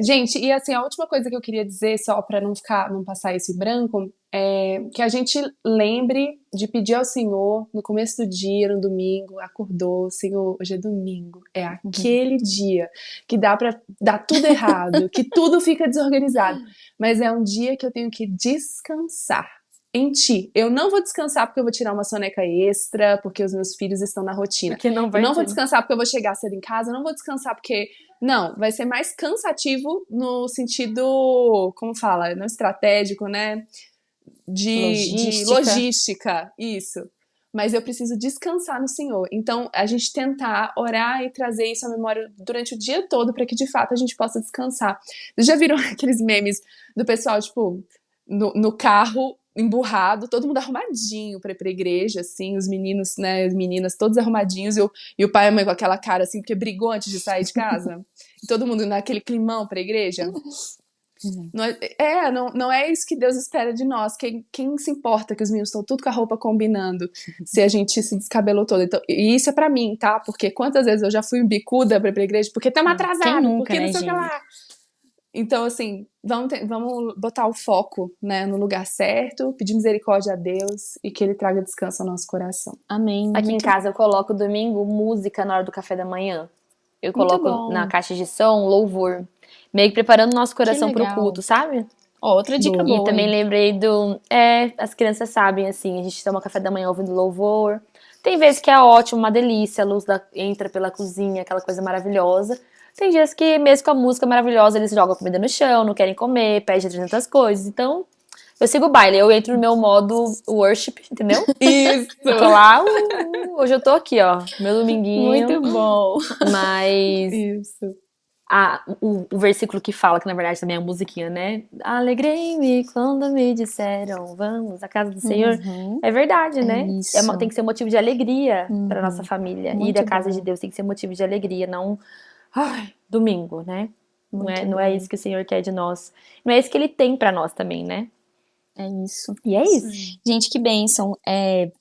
Gente, e assim, a última coisa que eu queria dizer, só para não passar isso em branco, é que a gente lembre de pedir ao Senhor no começo do dia, no domingo, acordou, Senhor, hoje é domingo, é aquele dia que dá para dar tudo errado, que tudo fica desorganizado, mas é um dia que eu tenho que descansar em ti. Eu não vou descansar porque eu vou tirar uma soneca extra, porque os meus filhos estão na rotina. Porque não vai eu não vou descansar porque eu vou chegar cedo em casa, eu não vou descansar porque... Não, vai ser mais cansativo no sentido, como fala, não estratégico, né? De logística, isso. Mas eu preciso descansar no Senhor. Então, a gente tentar orar e trazer isso à memória durante o dia todo para que, de fato, a gente possa descansar. Vocês já viram aqueles memes do pessoal, tipo, no carro, emburrado, todo mundo arrumadinho pra ir pra igreja, assim, os meninos, né, as meninas todos arrumadinhos, e o pai e a mãe com aquela cara, assim, porque brigou antes de sair de casa, e todo mundo naquele climão pra igreja. Não é isso que Deus espera de nós. Quem se importa que os meninos estão tudo com a roupa combinando se a gente se descabelou todo? Então, e isso é pra mim, tá? Porque quantas vezes eu já fui bicuda pra ir pra igreja porque estamos atrasados, porque não sei o que lá. Então, assim, vamos botar o foco, né, no lugar certo, pedir misericórdia a Deus e que Ele traga descanso ao nosso coração. Amém. Aqui em casa eu coloco domingo música na hora do café da manhã. Eu coloco na caixa de som louvor, meio que preparando o nosso coração pro culto, sabe? Outra dica boa. E também lembrei as crianças sabem, assim, a gente toma café da manhã ouvindo louvor. Tem vezes que é ótimo, uma delícia, a luz entra pela cozinha, aquela coisa maravilhosa. Tem dias que, mesmo com a música maravilhosa, eles jogam a comida no chão, não querem comer, pedem 300 coisas. Então, eu sigo o baile, eu entro no meu modo worship, entendeu? Isso! Eu tô lá, hoje eu tô aqui, ó, meu dominguinho. Muito bom! Mas Isso. O versículo que fala, que na verdade também é uma musiquinha, né? Alegrei-me quando me disseram, vamos à casa do Senhor. É verdade, né? Isso. Tem que ser motivo de alegria para nossa família. Muito Ir à casa bom. de Deus tem que ser motivo de alegria, não... domingo, né? Não é isso que o Senhor quer de nós. Não é isso que Ele tem pra nós também, né? É isso. E é isso. Gente, que bênção.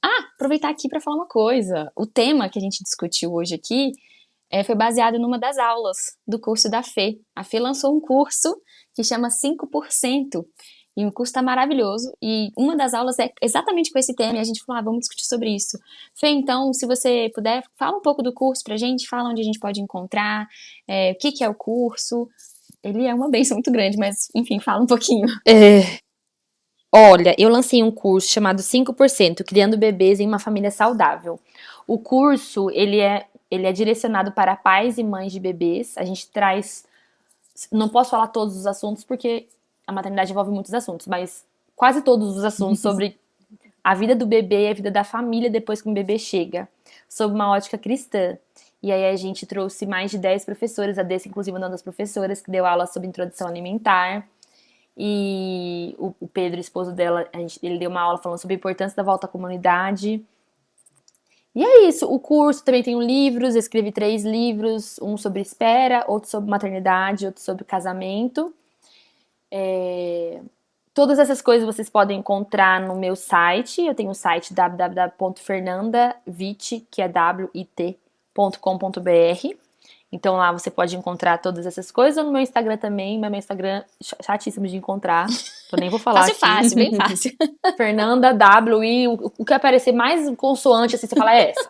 Aproveitar aqui pra falar uma coisa. O tema que a gente discutiu hoje aqui foi baseado numa das aulas do curso da Fê. A Fê lançou um curso que chama 5%. E o curso tá maravilhoso. E uma das aulas é exatamente com esse tema. E a gente falou, vamos discutir sobre isso. Fê, então, se você puder, fala um pouco do curso pra gente. Fala onde a gente pode encontrar. O que é o curso. Ele é uma bênção muito grande, mas, enfim, fala um pouquinho. Olha, eu lancei um curso chamado 5%, Criando Bebês em uma Família Saudável. O curso, ele é direcionado para pais e mães de bebês. A gente traz... Não posso falar todos os assuntos, porque a maternidade envolve muitos assuntos, mas quase todos os assuntos sobre a vida do bebê e a vida da família depois que um bebê chega, sob uma ótica cristã. E aí a gente trouxe mais de 10 professoras, a Dessa, inclusive, uma das professoras que deu aula sobre introdução alimentar. E o Pedro, esposo dela, ele deu uma aula falando sobre a importância da volta à comunidade. E é isso, o curso também tem livros, eu escrevi 3 livros, um sobre espera, outro sobre maternidade, outro sobre casamento. Todas essas coisas vocês podem encontrar no meu site. Eu tenho o site www.fernandavit, que é wit.com.br. Então lá você pode encontrar todas essas coisas. Ou no meu Instagram também, mas meu Instagram é chatíssimo de encontrar. Eu nem vou falar Fácil, bem fácil. Fernanda W, o que aparecer mais consoante, assim, você fala é essa.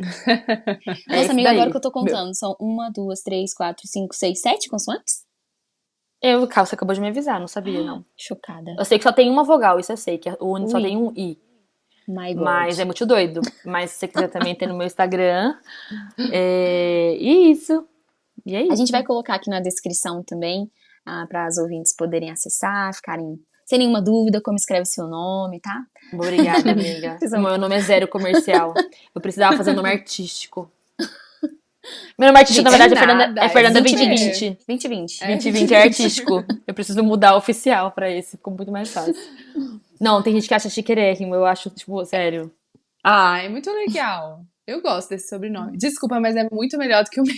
Nossa, amiga, agora que eu tô contando, são 1, 2, 3, 4, 5, 6, 7 consoantes? Você acabou de me avisar, não sabia, não. Chocada. Eu sei que só tem uma vogal, isso eu sei, que o Uni só tem um I. Mas é muito doido. Mas se você quiser também ter no meu Instagram. E isso. E é isso. A gente vai colocar aqui na descrição também, para as ouvintes poderem acessar, ficarem sem nenhuma dúvida como escreve seu nome, tá? Obrigada, amiga. Meu nome é zero comercial. Eu precisava fazer um nome artístico. Meu nome artístico, na verdade, nada, é Fernanda 2020. 2020. 2020. 2020 é artístico. Eu preciso mudar oficial pra esse, ficou muito mais fácil. Não, tem gente que acha chiquérrimo, eu acho, tipo, sério. Ah, é muito legal. Eu gosto desse sobrenome. Desculpa, mas é muito melhor do que o meu.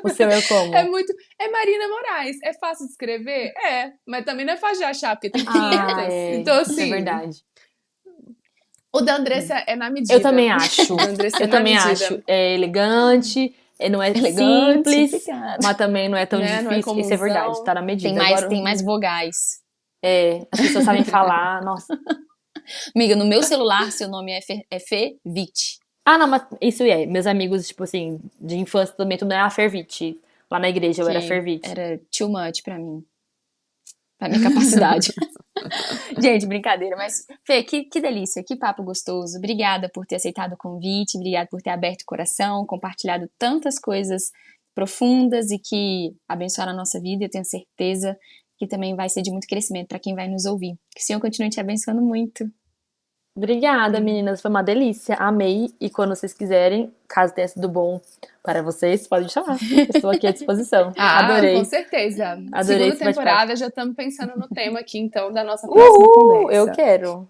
O seu é como? É Marina Moraes. É fácil de escrever? É. Mas também não é fácil de achar, porque tem 500. Então, Isso é assim, verdade. o da Andressa é na medida. Eu também acho. O da Andressa é Eu na também medida. acho. É elegante, não é Elegante, simples, simplificado. mas também não é tão Né, não é difícil. Isso é comunzão. verdade, tá na medida. Tem Agora, mais vogais. as pessoas sabem falar, nossa. Amiga, no meu celular, seu nome é Fevite. Ah, não, mas isso é. Meus amigos, tipo assim, de infância também, tudo era Fervite. Lá na igreja eu era Que Fervite. Era too much pra mim. Pra minha capacidade. Gente, brincadeira, mas Fê, que delícia, que papo gostoso. Obrigada por ter aceitado o convite, obrigada por ter aberto o coração, compartilhado tantas coisas profundas e que abençoaram a nossa vida. Eu tenho certeza que também vai ser de muito crescimento para quem vai nos ouvir. Que o Senhor continue te abençoando muito. Obrigada, meninas. Foi uma delícia. Amei. E quando vocês quiserem, caso tenha sido bom para vocês, podem chamar. Estou aqui à disposição. Adorei. Com certeza. Adorei Segunda esse bate-papo. temporada, já estamos pensando no tema aqui, então, da nossa próxima conversa. Eu quero.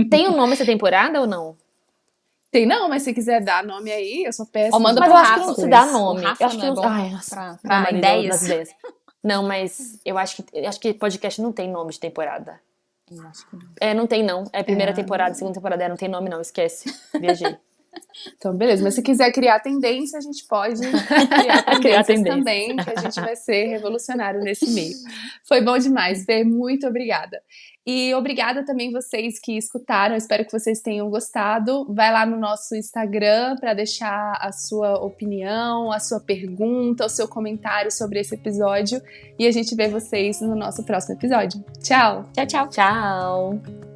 Tem um nome essa temporada ou não? Tem não, mas se quiser dar nome aí, eu sou péssima. Ó, manda Mas pro eu acho que Rafa. não se dá nome. O Rafa Eu acho que não é não. bom Ai, nossa. pra Maria, ideias? das ideias. Não, mas eu acho que podcast não tem nome de temporada. Eu acho que não. Não tem não. É primeira temporada, segunda temporada, não tem nome não, esquece. Viajei. Então, beleza. Mas se quiser criar tendência, a gente pode criar tendências tendência. também, que a gente vai ser revolucionário nesse meio. Foi bom demais, Fê. Muito obrigada. E obrigada também vocês que escutaram. Espero que vocês tenham gostado. Vai lá no nosso Instagram para deixar a sua opinião, a sua pergunta, o seu comentário sobre esse episódio. E a gente vê vocês no nosso próximo episódio. Tchau! Tchau, tchau. Tchau.